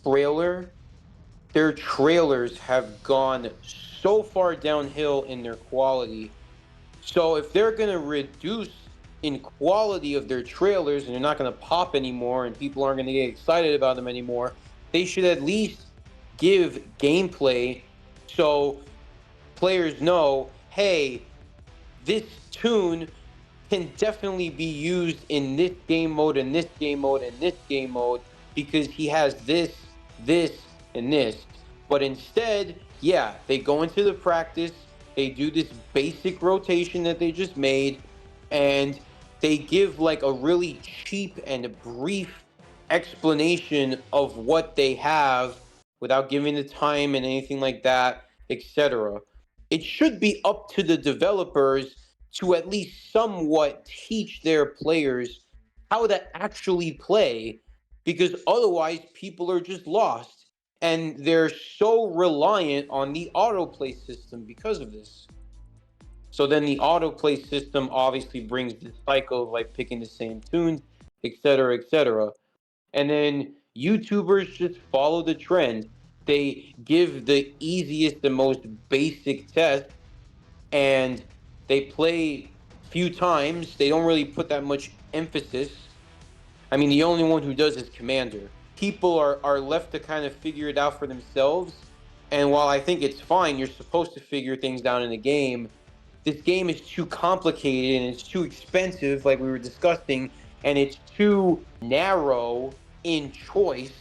trailer, their trailers have gone so far downhill in their quality. So if they're going to reduce in quality of their trailers and they're not going to pop anymore and people aren't going to get excited about them anymore, they should at least give gameplay so players know, hey, this tune can definitely be used in this game mode and this game mode and this game mode because he has this, and this. But instead, yeah, they go into the practice, they do this basic rotation that they just made, and they give like a really cheap and brief explanation of what they have without giving the time and anything like that, etc. It should be up to the developers to at least somewhat teach their players how to actually play because otherwise people are just lost and they're so reliant on the autoplay system because of this. So then the autoplay system obviously brings the cycle of like picking the same tunes, etc., etc. And then YouTubers just follow the trend. They give the easiest and most basic test and they play few times. They don't really put that much emphasis. I mean, the only one who does is Commander. People are left to kind of figure it out for themselves. And while I think it's fine, you're supposed to figure things out in the game. This game is too complicated and it's too expensive, like we were discussing, and it's too narrow in choice.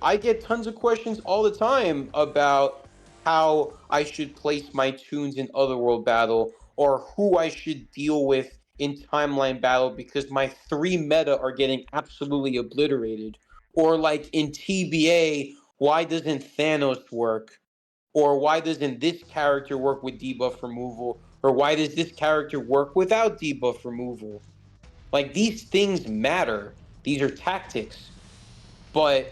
I get tons of questions all the time about how I should place my tunes in Otherworld Battle or who I should deal with in Timeline Battle because my three meta are getting absolutely obliterated. Or like in TBA, why doesn't Thanos work? Or why doesn't this character work with debuff removal? Or why does this character work without debuff removal? Like these things matter. These are tactics. But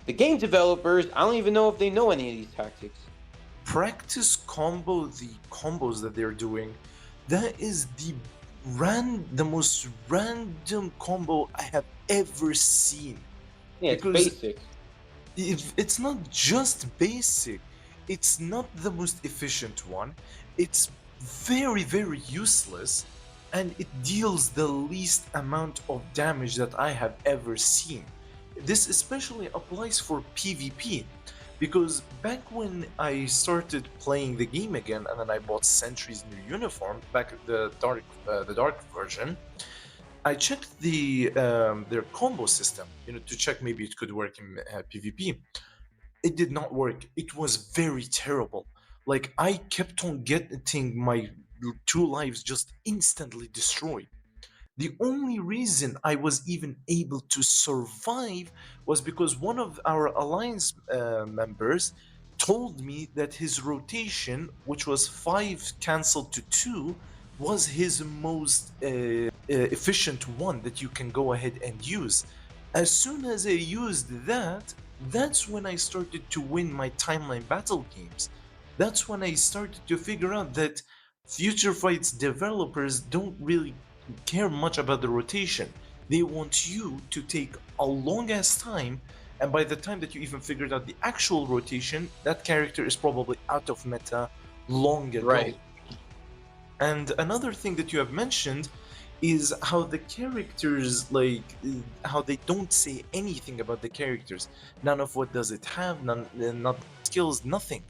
the game developers, I don't even know if they know any of these tactics. Practice combo, the combos that they're doing, that is the most random combo I have ever seen. Yeah, it's Because basic. if it's not just basic, it's not the most efficient one, it's very, very useless, and it deals the least amount of damage that I have ever seen. This especially applies for PvP, because back when I started playing the game again and then I bought Sentry's new uniform, back the dark version, I checked their combo system, to check maybe it could work in PvP. It did not work. It was very terrible. Like, I kept on getting my two lives just instantly destroyed. The only reason I was even able to survive was because one of our alliance members told me that his rotation, which was 5 cancelled to 2, was his most efficient one that you can go ahead and use. As soon as I used that, that's when I started to win my timeline battle games. That's when I started to figure out that Future Fight's developers don't really care much about the rotation. They want you to take a long ass time, and by the time that you even figured out the actual rotation, that character is probably out of meta long ago. Right. And another thing that you have mentioned is how the characters, like, how they don't say anything about the characters. None of what does it have, not skills, nothing.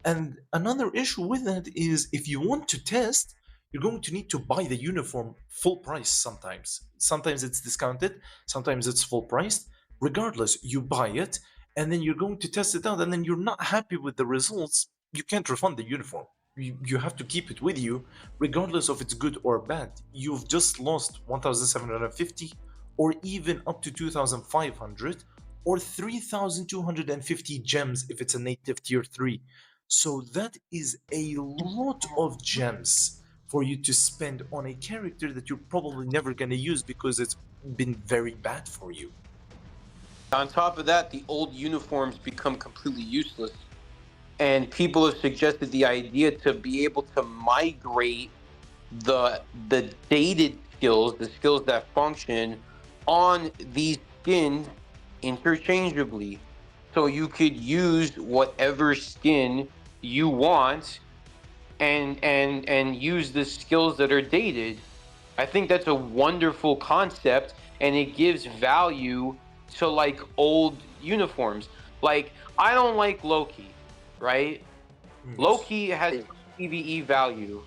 And another issue with that is if you want to test, you're going to need to buy the uniform full price sometimes. Sometimes it's discounted, sometimes it's full priced. Regardless, you buy it, and then you're going to test it out, and then you're not happy with the results. you can't refund the uniform. You have to keep it with you, regardless of it's good or bad. You've just lost 1,750, or even up to 2,500, or 3,250 gems if it's a native tier 3. So that is a lot of gems for you to spend on a character that you're probably never going to use because it's been very bad for you. On top of that, the old uniforms become completely useless. And people have suggested the idea to be able to migrate the dated skills, the skills that function on these skins interchangeably. So you could use whatever skin you want and use the skills that are dated. I think that's a wonderful concept, and it gives value to like old uniforms. Like, I don't like Loki, right? Yes. Loki has PvE value.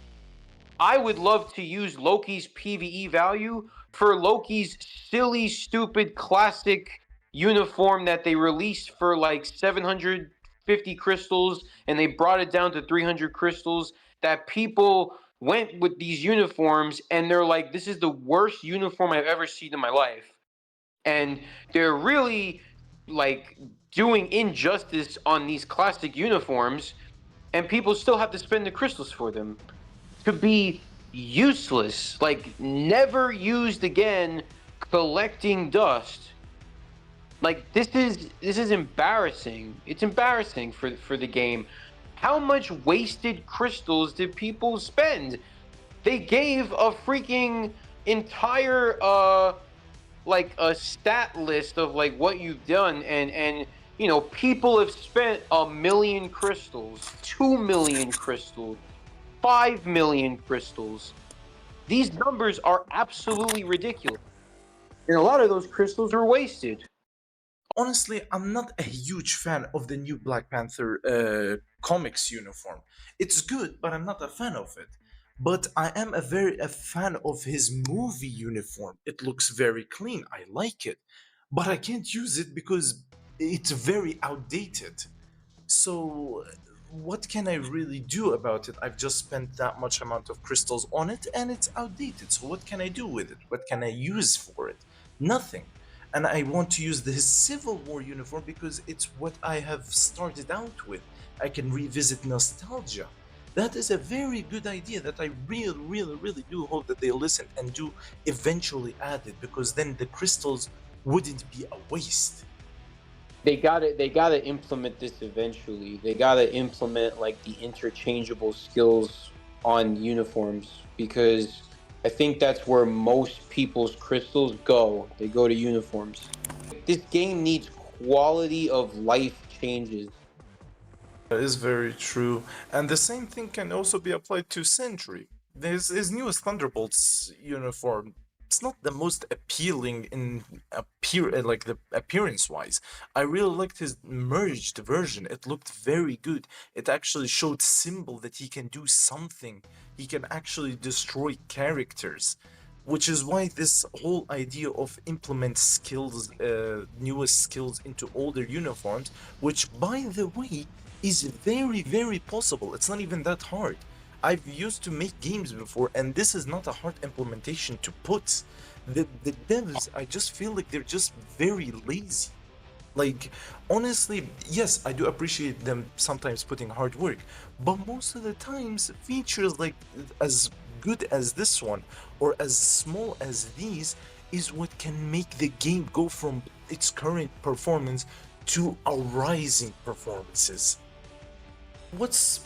I would love to use Loki's PvE value for Loki's silly, stupid, classic uniform that they released for like 750 crystals and they brought it down to 300 crystals. That people went with these uniforms and they're like, this is the worst uniform I've ever seen in my life. And they're really like doing injustice on these classic uniforms, and people still have to spend the crystals for them to be useless, like never used again, collecting dust. Like, this is embarrassing. It's embarrassing for the game. How much wasted crystals did people spend? They gave a freaking entire like a stat list of like what you've done, and people have spent 1,000,000 crystals, 2,000,000 crystals, 5,000,000 crystals. These numbers are absolutely ridiculous. And a lot of those crystals are wasted. Honestly, I'm not a huge fan of the new Black Panther comics uniform. It's good, but I'm not a fan of it. But I am a fan of his movie uniform. It looks very clean. I like it, but I can't use it because it's very outdated. So what can I really do about it? I've just spent that much amount of crystals on it and it's outdated. So what can I do with it? What can I use for it? Nothing. And I want to use his Civil War uniform because it's what I have started out with. I can revisit nostalgia. That is a very good idea that I really, really, really do hope that they listen and do eventually add it, because then the crystals wouldn't be a waste. They gotta implement this eventually. They gotta implement like the interchangeable skills on uniforms, because I think that's where most people's crystals go. They go to uniforms. This game needs quality of life changes. That is very true. And the same thing can also be applied to Sentry. His newest Thunderbolts uniform. It's not the most appealing in like the appearance wise. I really liked his merged version. It looked very good. It actually showed Symbol that he can do something. He can actually destroy characters, which is why this whole idea of implement skills, newest skills into older uniforms, which by the way is very, very possible. It's not even that hard. I've used to make games before, and this is not a hard implementation to put. The devs, I just feel like they're just very lazy. Like, honestly, yes, I do appreciate them sometimes putting hard work, but most of the times, features like as good as this one or as small as these is what can make the game go from its current performance to a rising performances. What's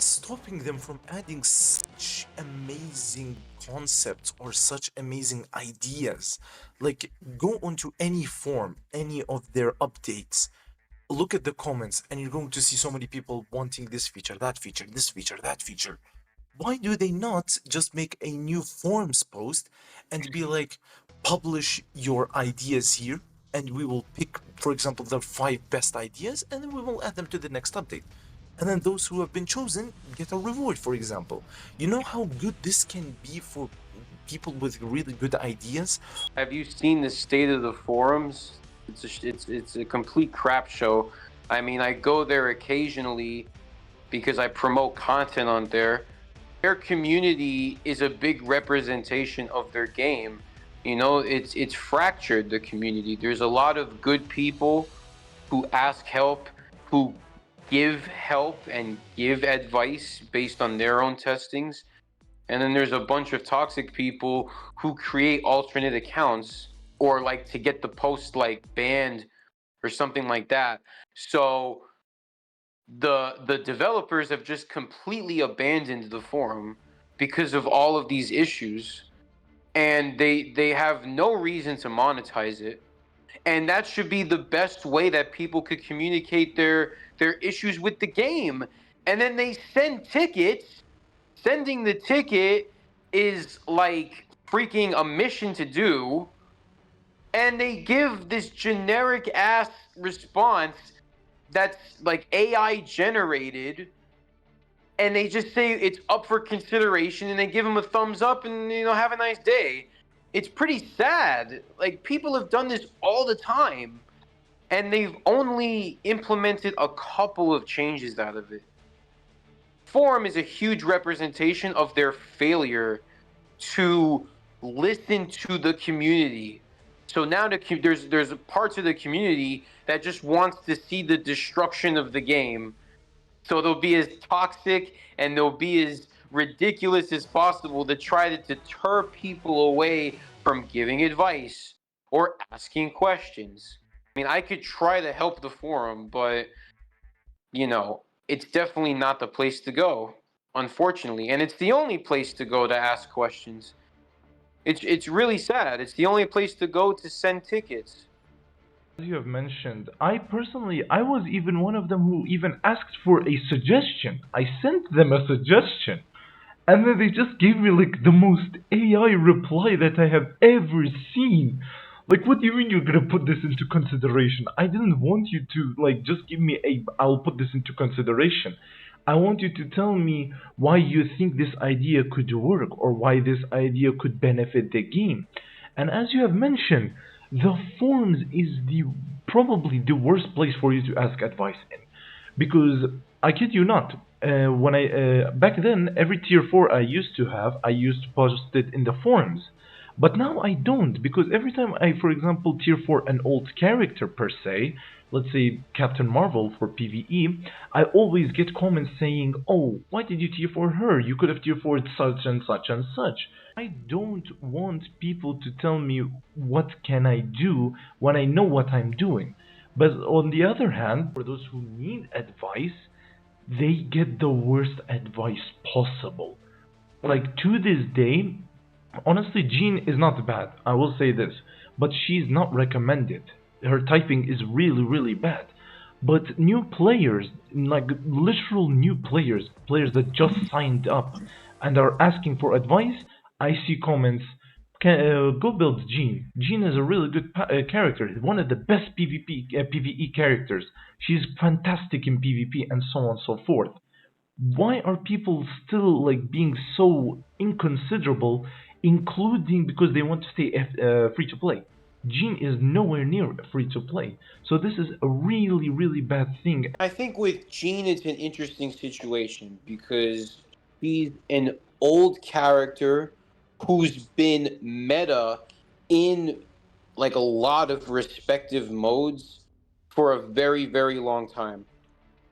stopping them from adding such amazing concepts or such amazing ideas? Like, go onto any form, any of their updates, look at the comments, and you're going to see so many people wanting this feature, that feature, this feature, that feature. Why do they not just make a new forums post and be like, publish your ideas here, and we will pick, for example, the 5 best ideas, and then we will add them to the next update. And then those who have been chosen get a reward, for example. You know how good this can be for people with really good ideas? Have you seen the state of the forums? It's a complete crap show. I mean, I go there occasionally because I promote content on there. Their community is a big representation of their game. You know, it's fractured, the community. There's a lot of good people who ask help, who give help and give advice based on their own testings. And then there's a bunch of toxic people who create alternate accounts or like to get the post like banned or something like that. So the developers have just completely abandoned the forum because of all of these issues, and they have no reason to monetize it. And that should be the best way that people could communicate their issues with the game. And then they send tickets. Sending the ticket is like freaking a mission to do, and they give this generic ass response that's like AI generated, and they just say it's up for consideration, and they give them a thumbs up, and have a nice day. It's pretty sad. Like, people have done this all the time, and they've only implemented a couple of changes out of it. Forum is a huge representation of their failure to listen to the community. So now there's parts of the community that just wants to see the destruction of the game. So they'll be as toxic and they'll be as ridiculous as possible to try to deter people away from giving advice or asking questions. I mean, I could try to help the forum, but it's definitely not the place to go, unfortunately. And it's the only place to go to ask questions. It's really sad. It's the only place to go to send tickets. As you have mentioned, I was even one of them who even asked for a suggestion. I sent them a suggestion. And then they just gave me like the most AI reply that I have ever seen. Like, what do you mean you're gonna put this into consideration? I didn't want you to like just give me I'll put this into consideration. I want you to tell me why you think this idea could work or why this idea could benefit the game. And as you have mentioned, the forums is the probably the worst place for you to ask advice in, because I kid you not, when I back then every tier 4 I used to post it in the forums, but now I don't, because every time I, for example, tier 4 an old character per se, let's say Captain Marvel for PvE, I always get comments saying, "Oh, why did you tier 4 her? You could have tier 4'd such and such and such." I don't want people to tell me what can I do when I know what I'm doing. But on the other hand, for those who need advice, they get the worst advice possible. Like, to this day, honestly, Jean is not bad, I will say this, but she's not recommended. Her typing is really, really bad. But new players, like literal new players, players that just signed up and are asking for advice, I see comments, go build Jean. Jean is a really good character, one of the best PvE characters. She's fantastic in PvP and so on and so forth. Why are people still like being so inconsiderable, including because they want to stay free to play? Jean is nowhere near free to play, so this is a really, really bad thing. I think with Jean, it's an interesting situation because she's an old character who's been meta in like a lot of respective modes for a very, very long time.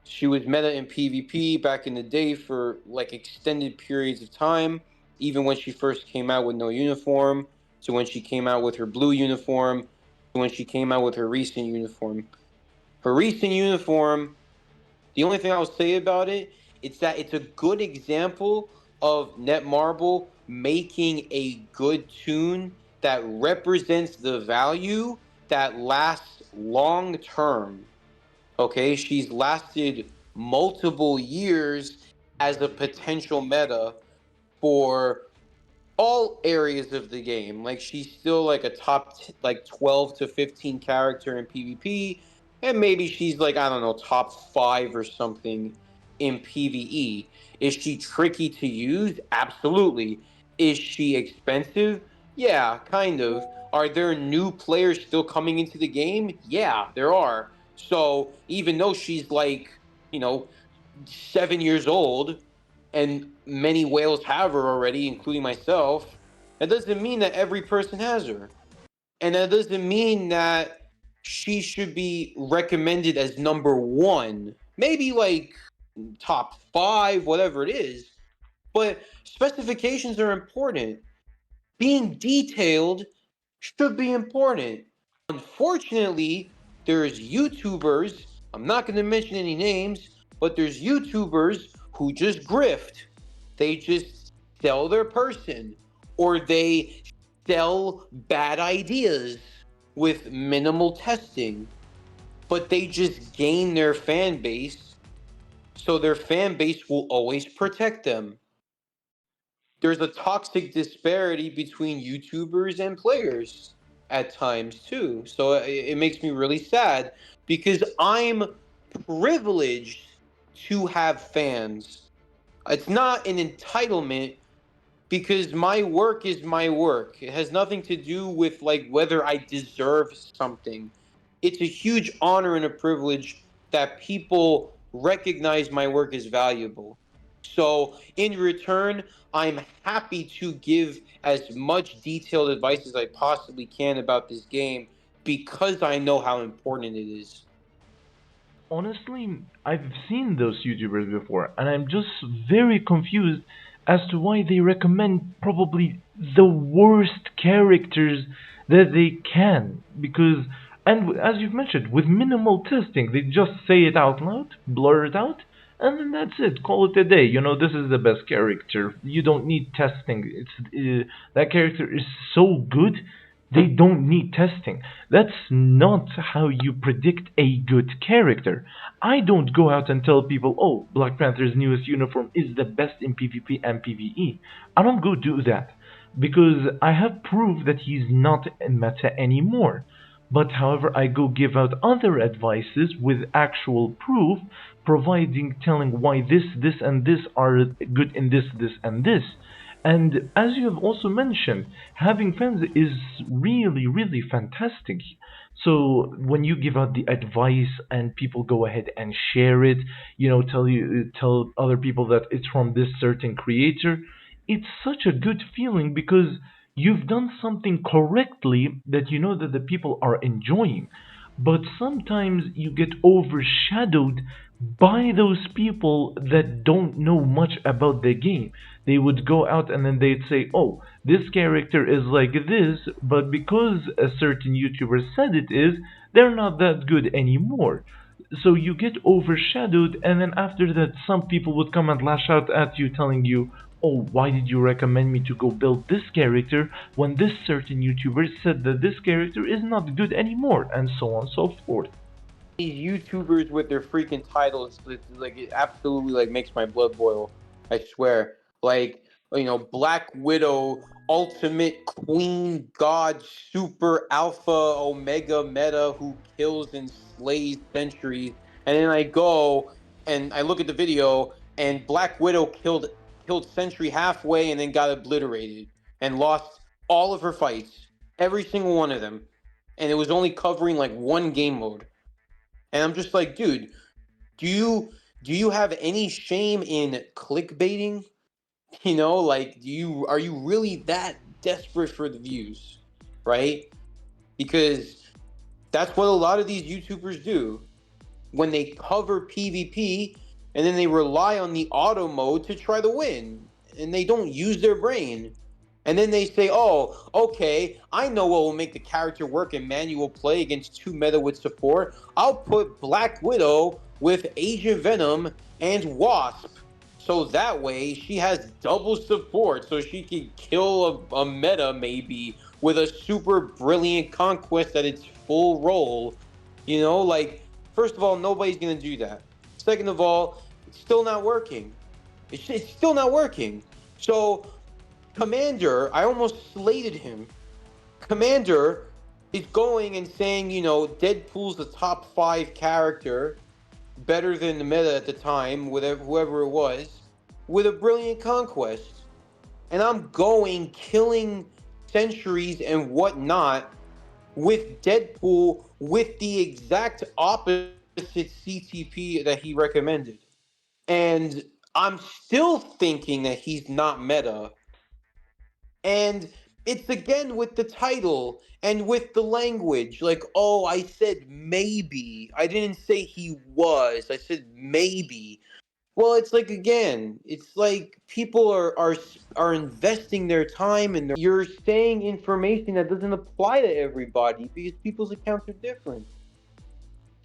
She was meta in PvP back in the day for like extended periods of time, even when she first came out with no uniform, to when she came out with her blue uniform, to when she came out with her recent uniform. Her recent uniform, the only thing I'll say about it, it's that it's a good example of Netmarble making a good tune that represents the value that lasts long term. Okay, she's lasted multiple years as a potential meta for all areas of the game. Like, she's still like a like 12 to 15 character in PvP, and maybe she's like, I don't know, top 5 or something in PvE. Is she tricky to use? Absolutely. Is she expensive? Yeah, kind of. Are there new players still coming into the game? Yeah, there are. So even though she's like, you know, 7 years old, and many whales have her already, including myself. That doesn't mean that every person has her. And that doesn't mean that she should be recommended as number one. Maybe like top five, whatever it is. But specifications are important. Being detailed should be important. Unfortunately, there's YouTubers, I'm not going to mention any names, but there's YouTubers who just grift. They just sell their person, or they sell bad ideas with minimal testing, but they just gain their fan base, so their fan base will always protect them. There's a toxic disparity between YouTubers and players at times too. So it makes me really sad because I'm privileged to have fans. It's not an entitlement because my work is my work. It has nothing to do with like whether I deserve something. It's a huge honor and a privilege that people recognize my work as valuable. So, in return, I'm happy to give as much detailed advice as I possibly can about this game because I know how important it is. Honestly, I've seen those YouTubers before, and I'm just very confused as to why they recommend probably the worst characters that they can. Because, and as you've mentioned, with minimal testing, they just say it out loud, blur it out, and then that's it. Call it a day. You know, this is the best character. You don't need testing. That character is so good they don't need testing. That's not how you predict a good character. I don't go out and tell people, oh, Black Panther's newest uniform is the best in PvP and PvE. I don't go do that because I have proof that he's not in meta anymore. But however, I go give out other advices with actual proof, providing telling why this, and this are good in this, and this. And as you have also mentioned, having fans is really, really fantastic. So when you give out the advice and people go ahead and share it, tell other people that it's from this certain creator, it's such a good feeling because you've done something correctly that you know that the people are enjoying. But sometimes you get overshadowed by those people that don't know much about the game. They would go out and then they'd say, oh, this character is like this, but because a certain YouTuber said it is, they're not that good anymore. So you get overshadowed, and then after that, some people would come and lash out at you, telling you, oh, why did you recommend me to go build this character when this certain YouTuber said that this character is not good anymore, and so on and so forth. These YouTubers with their freaking titles, like it absolutely like makes my blood boil. I swear. Like, Black Widow, Ultimate Queen God, Super Alpha Omega Meta who kills and slays centuries, and then I go and I look at the video, and Black Widow killed Sentry halfway and then got obliterated and lost all of her fights, every single one of them, and it was only covering like one game mode. And I'm just like, dude, do you have any shame in clickbaiting? Like, are you really that desperate for the views, right? Because that's what a lot of these YouTubers do when they cover PvP, and then they rely on the auto mode to try to win, and they don't use their brain. And then they say, oh, okay, I know what will make the character work in manual play against two meta with support. I'll put Black Widow with Agent Venom and Wasp. So that way she has double support, so she can kill a meta maybe with a super brilliant conquest at its full role. Like, first of all, nobody's going to do that. Second of all, it's still not working. It's still not working. So Commander, I almost slated him. Commander is going and saying, Deadpool's the top five character, better than the meta at the time, whoever it was, with a brilliant conquest. And I'm going, killing centuries and whatnot with Deadpool with the exact opposite CTP that he recommended. And I'm still thinking that he's not meta. And it's again with the title and with the language. Like, oh, I said maybe. I didn't say he was. I said maybe. Well, it's like again, it's like people are investing their time and you're saying information that doesn't apply to everybody because people's accounts are different.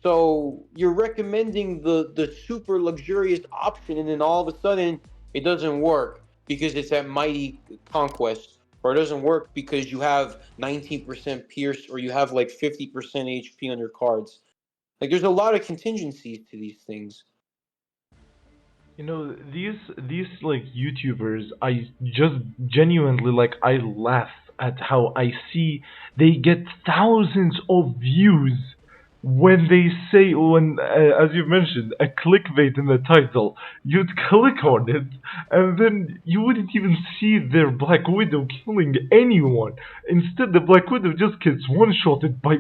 So you're recommending the super luxurious option, and then all of a sudden it doesn't work because it's at Mighty Conquest, or it doesn't work because you have 19% Pierce, or you have like 50% HP on your cards. Like there's a lot of contingencies to these things. You know, these like YouTubers, I just genuinely like I laugh at how I see they get thousands of views when they say when as you mentioned a clickbait in the title. You'd click on it and then you wouldn't even see their Black Widow killing anyone. Instead, the Black Widow just gets one-shotted by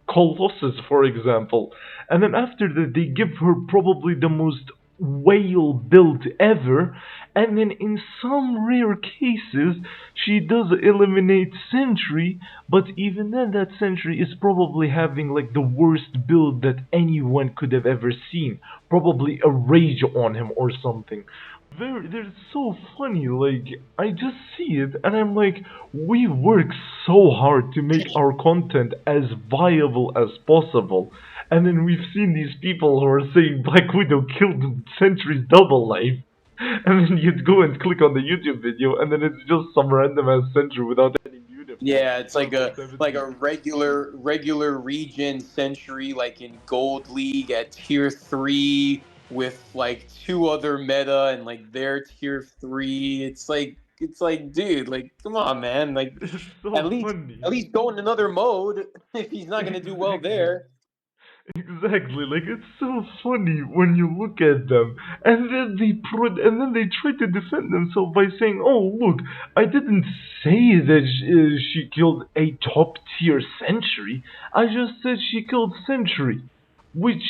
Colossus, for example. And then after that, they give her probably the most whale build ever, and then in some rare cases she does eliminate Sentry, but even then that Sentry is probably having like the worst build that anyone could have ever seen, probably a rage on him or something. They're so funny, like I just see it and I'm like, we work so hard to make our content as viable as possible, and then we've seen these people who are saying Black Widow killed Sentry's double life. And then you'd go and click on the YouTube video, and then it's just some random ass Sentry without any uniform. Yeah, it's like Level a 70. regular region century, like in Gold League at tier 3 with like two other meta and like their tier 3. It's like, dude, like come on, man. Like It's at so least funny. at least go in another mode if he's not gonna do well Exactly. there. Exactly, like it's so funny when you look at them, and then and then they try to defend themselves by saying, "Oh, look, I didn't say that she killed a top tier Sentry. I just said she killed Sentry." Which,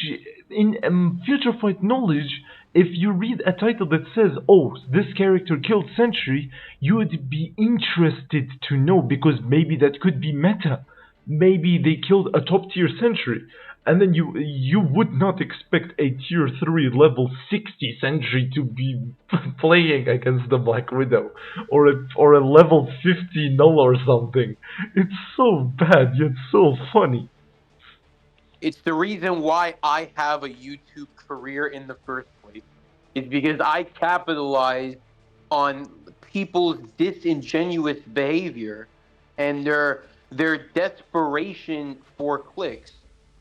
in Future Fight knowledge, if you read a title that says, "Oh, this character killed Sentry," you would be interested to know because maybe that could be meta. Maybe they killed a top tier Sentry, and then you would not expect a tier 3 level 60 Sentry to be playing against the Black Widow, or a level 50 null or something. It's so bad yet so funny. It's the reason why I have a YouTube career in the first place. Is because I capitalize on people's disingenuous behavior and their desperation for clicks.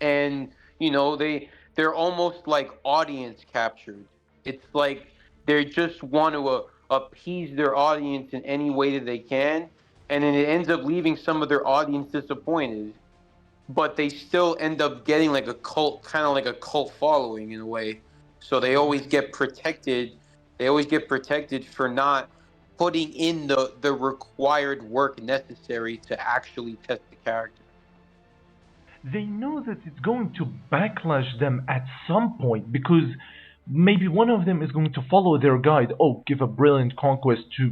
And they're almost like audience captured. It's like they just want to appease their audience in any way that they can, and then it ends up leaving some of their audience disappointed, but they still end up getting like a cult, kind of like a cult following in a way. So they always get protected. They always get protected for not putting in the required work necessary to actually test the character. They know that it's going to backlash them at some point because maybe one of them is going to follow their guide. Oh, give a brilliant conquest to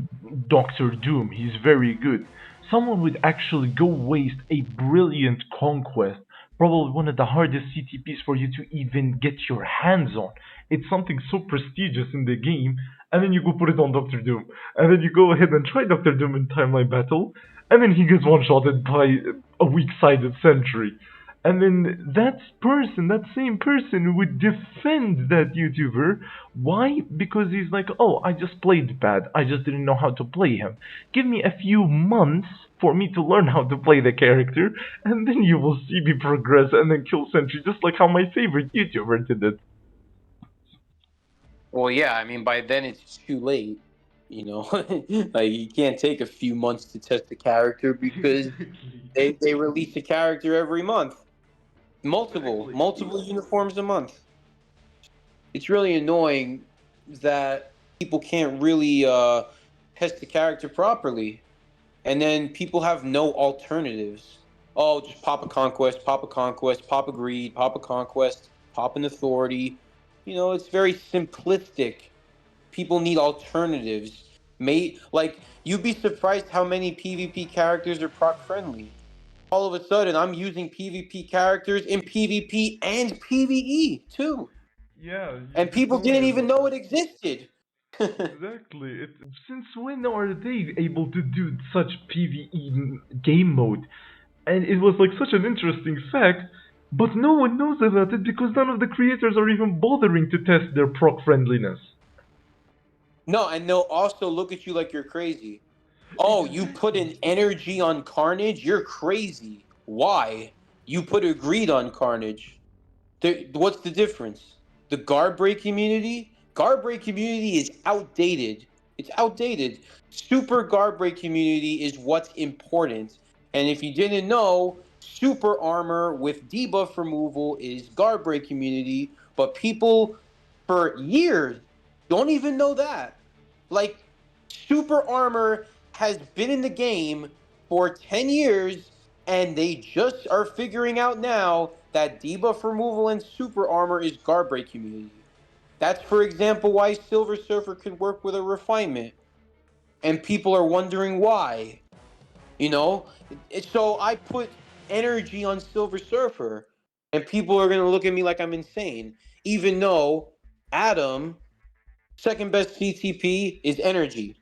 Doctor Doom. He's very good. Someone would actually go waste a brilliant conquest, probably one of the hardest CTPs for you to even get your hands on. It's something so prestigious in the game, and then you go put it on Doctor Doom, and then you go ahead and try Doctor Doom in timeline battle, and then he gets one-shotted by a weak-sided sentry. And then that same person would defend that YouTuber. Why? Because he's like, oh, I just played bad. I just didn't know how to play him. Give me a few months for me to learn how to play the character, and then you will see me progress and then kill Sentry, just like how my favorite YouTuber did it. Well, yeah, I mean by then it's too late. Like you can't take a few months to test the character because Exactly. they release a character every month, multiple Exactly. multiple uniforms a month. It's really annoying that people can't really test the character properly, and then people have no alternatives. Oh, just pop a conquest, pop a conquest, pop a greed, pop a conquest, pop an authority. It's very simplistic. People need alternatives. Like you'd be surprised how many PvP characters are proc friendly. All of a sudden, I'm using PvP characters in PvP and PvE too, Yeah, and you people told me didn't even about know that. it existed. Exactly. Since when are they able to do such PvE game mode? And it was like such an interesting fact, but no one knows about it because none of the creators are even bothering to test their proc friendliness. No, and they'll also look at you like you're crazy. Oh, you put Exactly. an energy on Carnage? You're crazy. Why? You put a greed on Carnage. What's the difference? The guard break community? Guard break community is outdated. It's outdated. Super guard break community is what's important. And if you didn't know, super armor with debuff removal is guard break community, but people for years don't even know that. Like, super armor has been in the game for 10 years, and they just are figuring out now that debuff removal and super armor is guard break community. That's, for example, why Silver Surfer can work with a refinement, and people are wondering why. So I put energy on Silver Surfer, and people are gonna look at me like I'm insane, even though Adam, second best CTP, is energy.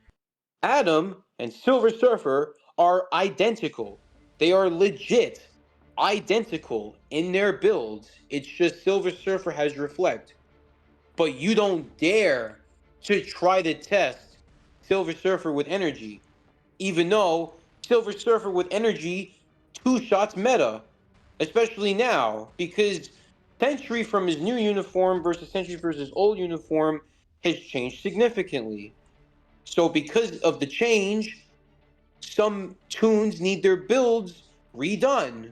Adam and Silver Surfer are identical. They are legit identical in their builds. It's just Silver Surfer has reflect. But you don't dare to try to test Silver Surfer with energy, even though Silver Surfer with energy two shots meta, especially now, because Sentry from his new uniform versus Sentry versus old uniform has changed significantly. So because of the change, some tunes need their builds redone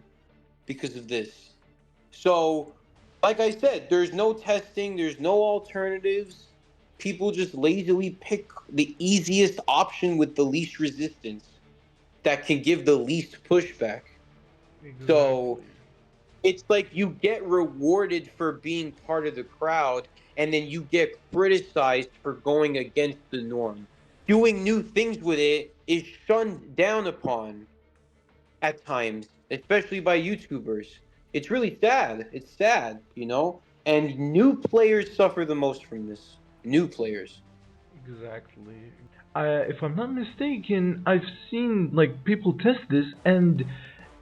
because of this. So, like I said, there's no testing, there's no alternatives. People just lazily pick the easiest option with the least resistance that can give the least pushback. So, Exactly. it's like you get rewarded for being part of the crowd, and then you get criticized for going against the norm. Doing new things with it is shunned down upon at times, especially by YouTubers. It's really sad. It's sad. And new players suffer the most from this. New players. Exactly. If I'm not mistaken, I've seen like people test this, and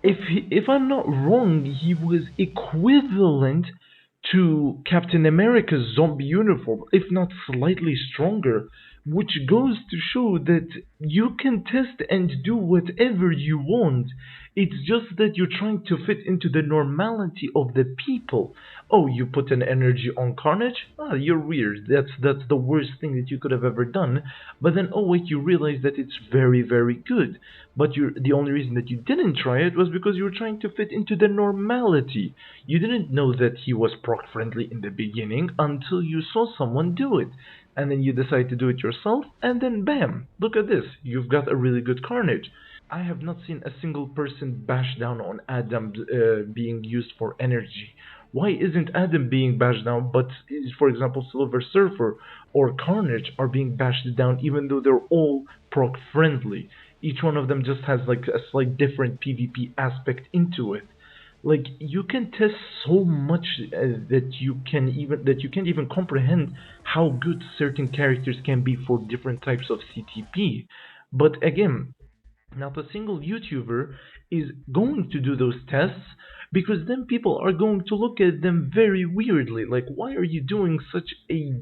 if I'm not wrong, he was equivalent to Captain America's zombie uniform, if not slightly stronger, which goes to show that you can test and do whatever you want. It's just that you're trying to fit into the normality of the people. Oh, you put an energy on Carnage? Ah, you're weird. That's the worst thing that you could have ever done. But then, oh wait, you realize that it's very, very good. But the only reason that you didn't try it was because you were trying to fit into the normality. You didn't know that he was proc friendly in the beginning until you saw someone do it. And then you decide to do it yourself, and then bam, look at this. You've got a really good Carnage. I have not seen a single person bash down on Adam being used for energy. Why isn't Adam being bashed down, but for example, Silver Surfer or Carnage are being bashed down even though they're all proc friendly? Each one of them just has like a slight different PvP aspect into it. Like you can test so much that you can't even comprehend how good certain characters can be for different types of CTP. But again, not a single YouTuber is going to do those tests because then people are going to look at them very weirdly. Like, why are you doing such a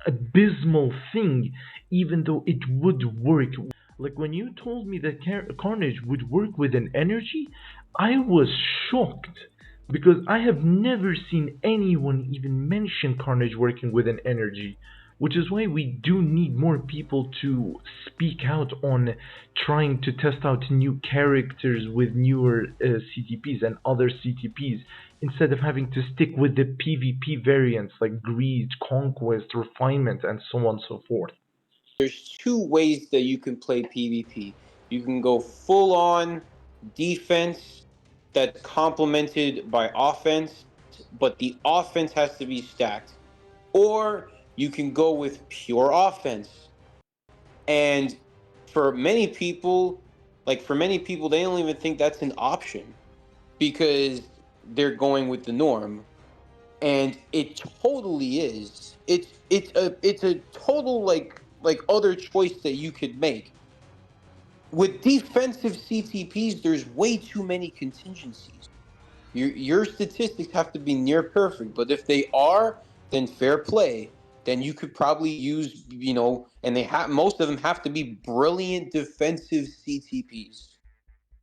abysmal thing even though it would work? Like, when you told me that Carnage would work with an energy, I was shocked because I have never seen anyone even mention Carnage working with an energy, which is why we do need more people to speak out on trying to test out new characters with newer CTPs and other CTPs instead of having to stick with the PvP variants like Greed, Conquest, Refinement, and so on and so forth. There's two ways that you can play PvP. You can go full on defense that's complemented by offense, but the offense has to be stacked. or you can go with pure offense. And for many people, they don't even think that's an option because they're going with the norm. And it totally is. It's a total like other choice that you could make. With defensive CTPs, there's way too many contingencies. Your statistics have to be near perfect, but if they are, then fair play. Then you could probably use, and they have most of them have to be brilliant defensive CTPs.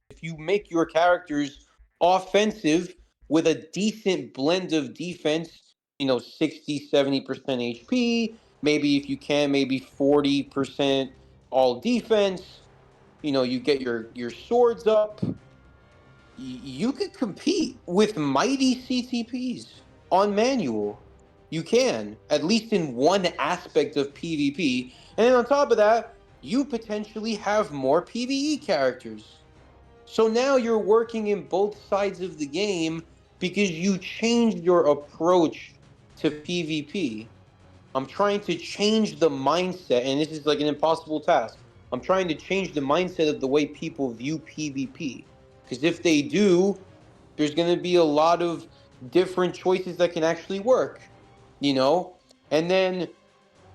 If you make your characters offensive with a decent blend of defense, 60, 70% HP, maybe if you can, maybe 40% all defense, you get your swords up, you could compete with mighty CTPs on manual. You can, at least in one aspect of PvP. And then on top of that, you potentially have more PvE characters. So now you're working in both sides of the game because you changed your approach to PvP. I'm trying to change the mindset, and this is like an impossible task. I'm trying to change the mindset of the way people view PvP. Because if they do, there's going to be a lot of different choices that can actually work, you know? And then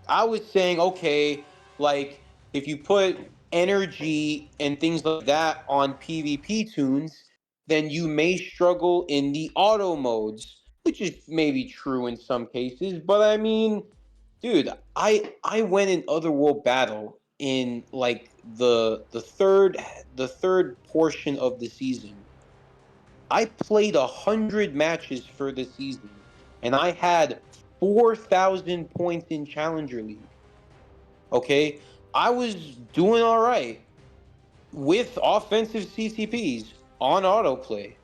I was saying, okay, like if you put energy and things like that on PvP tunes, then you may struggle in the auto modes, which is maybe true in some cases. But I mean, dude, I went in Otherworld Battle in like the third portion of the season. I played 100 matches for the season, and I had 4,000 points in Challenger League. Okay, I was doing all right with offensive CCPs on autoplay.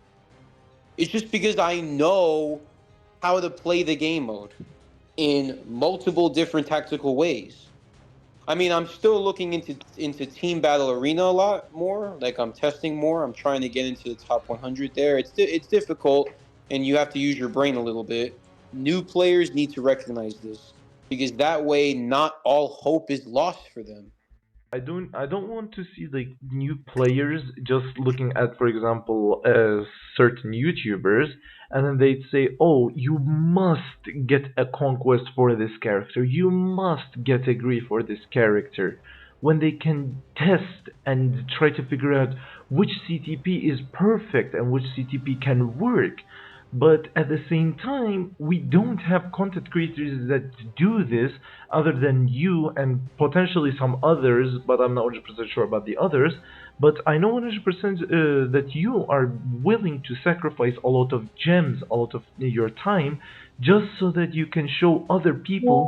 It's just because I know how to play the game mode in multiple different tactical ways. I mean, I'm still looking into Team Battle Arena a lot more. Like I'm testing more. I'm trying to get into the top 100 there. It's difficult, and you have to use your brain a little bit. New players need to recognize this because that way, not all hope is lost for them. I don't want to see like new players just looking at, for example, certain YouTubers, and then they'd say, "Oh, you must get a conquest for this character. You must get a agree for this character." When they can test and try to figure out which CTP is perfect and which CTP can work. But at the same time, we don't have content creators that do this other than you and potentially some others, but I'm not 100% sure about the others. But I know 100% that you are willing to sacrifice a lot of gems, a lot of your time, just so that you can show other people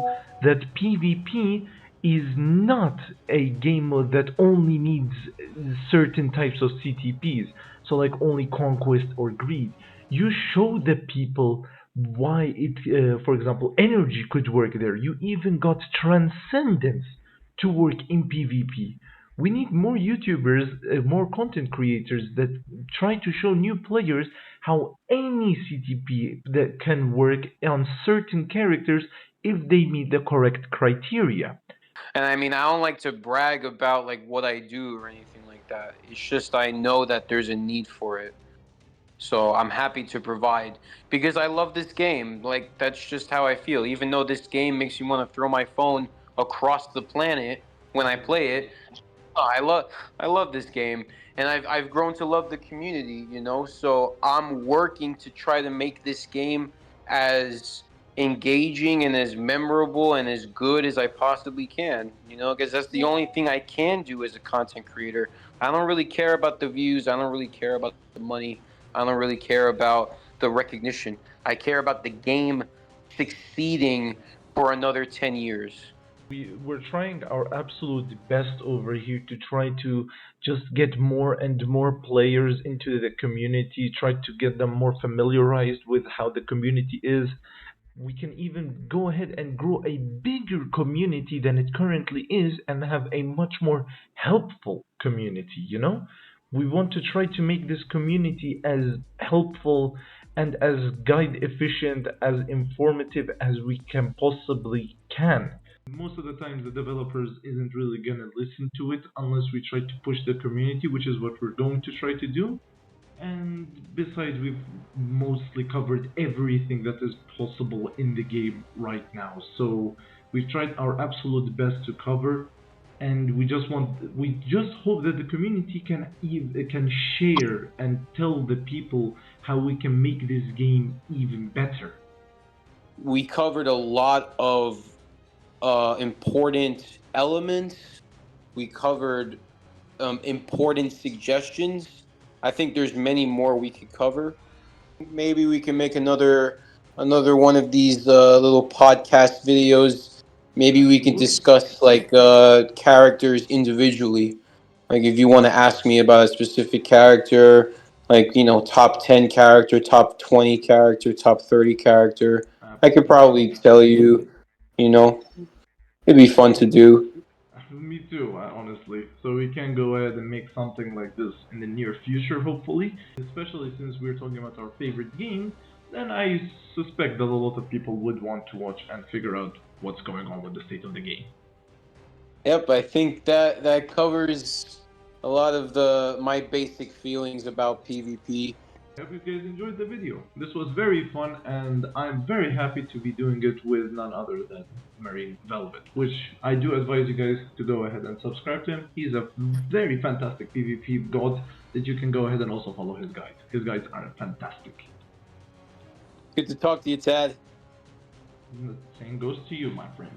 that PvP is not a game mode that only needs certain types of CTPs, so like only conquest or greed. You show the people why for example, energy could work there. You even got transcendence to work in PvP. We need more YouTubers, more content creators that try to show new players how any CTP that can work on certain characters if they meet the correct criteria. And I mean, I don't like to brag about like what I do or anything like that. It's just I know that there's a need for it. So I'm happy to provide because I love this game. Like that's just how I feel. Even though this game makes me want to throw my phone across the planet when I play it, I love I love this game, and I've grown to love the community. So I'm working to try to make this game as engaging and as memorable and as good as I possibly can. Because that's the only thing I can do as a content creator. I don't really care about the views. I don't really care about the money. I don't really care about the recognition. I care about the game succeeding for another 10 years. We're trying our absolute best over here to try to just get more and more players into the community, try to get them more familiarized with how the community is. We can even go ahead and grow a bigger community than it currently is and have a much more helpful community, you know? We want to try to make this community as helpful and as guide efficient, as informative as we can possibly can. Most of the time the developers isn't really gonna listen to it unless we try to push the community, which is what we're going to try to do. And besides, we've mostly covered everything that is possible in the game right now. So we've tried our absolute best to cover, and we just hope that the community can share and tell the people how we can make this game even better. We covered a lot of important elements. We covered important suggestions. I think there's many more we could cover. Maybe we can make another one of these little podcast videos. Maybe we can Absolutely. discuss like characters individually. Like if you want to ask me about a specific character, like top 10 character, top 20 character, top 30 character, I could Absolutely. probably tell you. You know, it'd be fun to do. Me too, honestly. So we can go ahead and make something like this in the near future, hopefully. Especially since we're talking about our favorite game, then I suspect that a lot of people would want to watch and figure out what's going on with the state of the game. Yep, I think that covers a lot of the my basic feelings about PvP. I hope you guys enjoyed the video. This was very fun, and I'm very happy to be doing it with none other than Marine Velvet, which I do advise you guys to go ahead and subscribe to him. He's a very fantastic PvP god that you can go ahead and also follow his guides. His guides are fantastic. Good to talk to you, Tad. The same goes to you, my friend.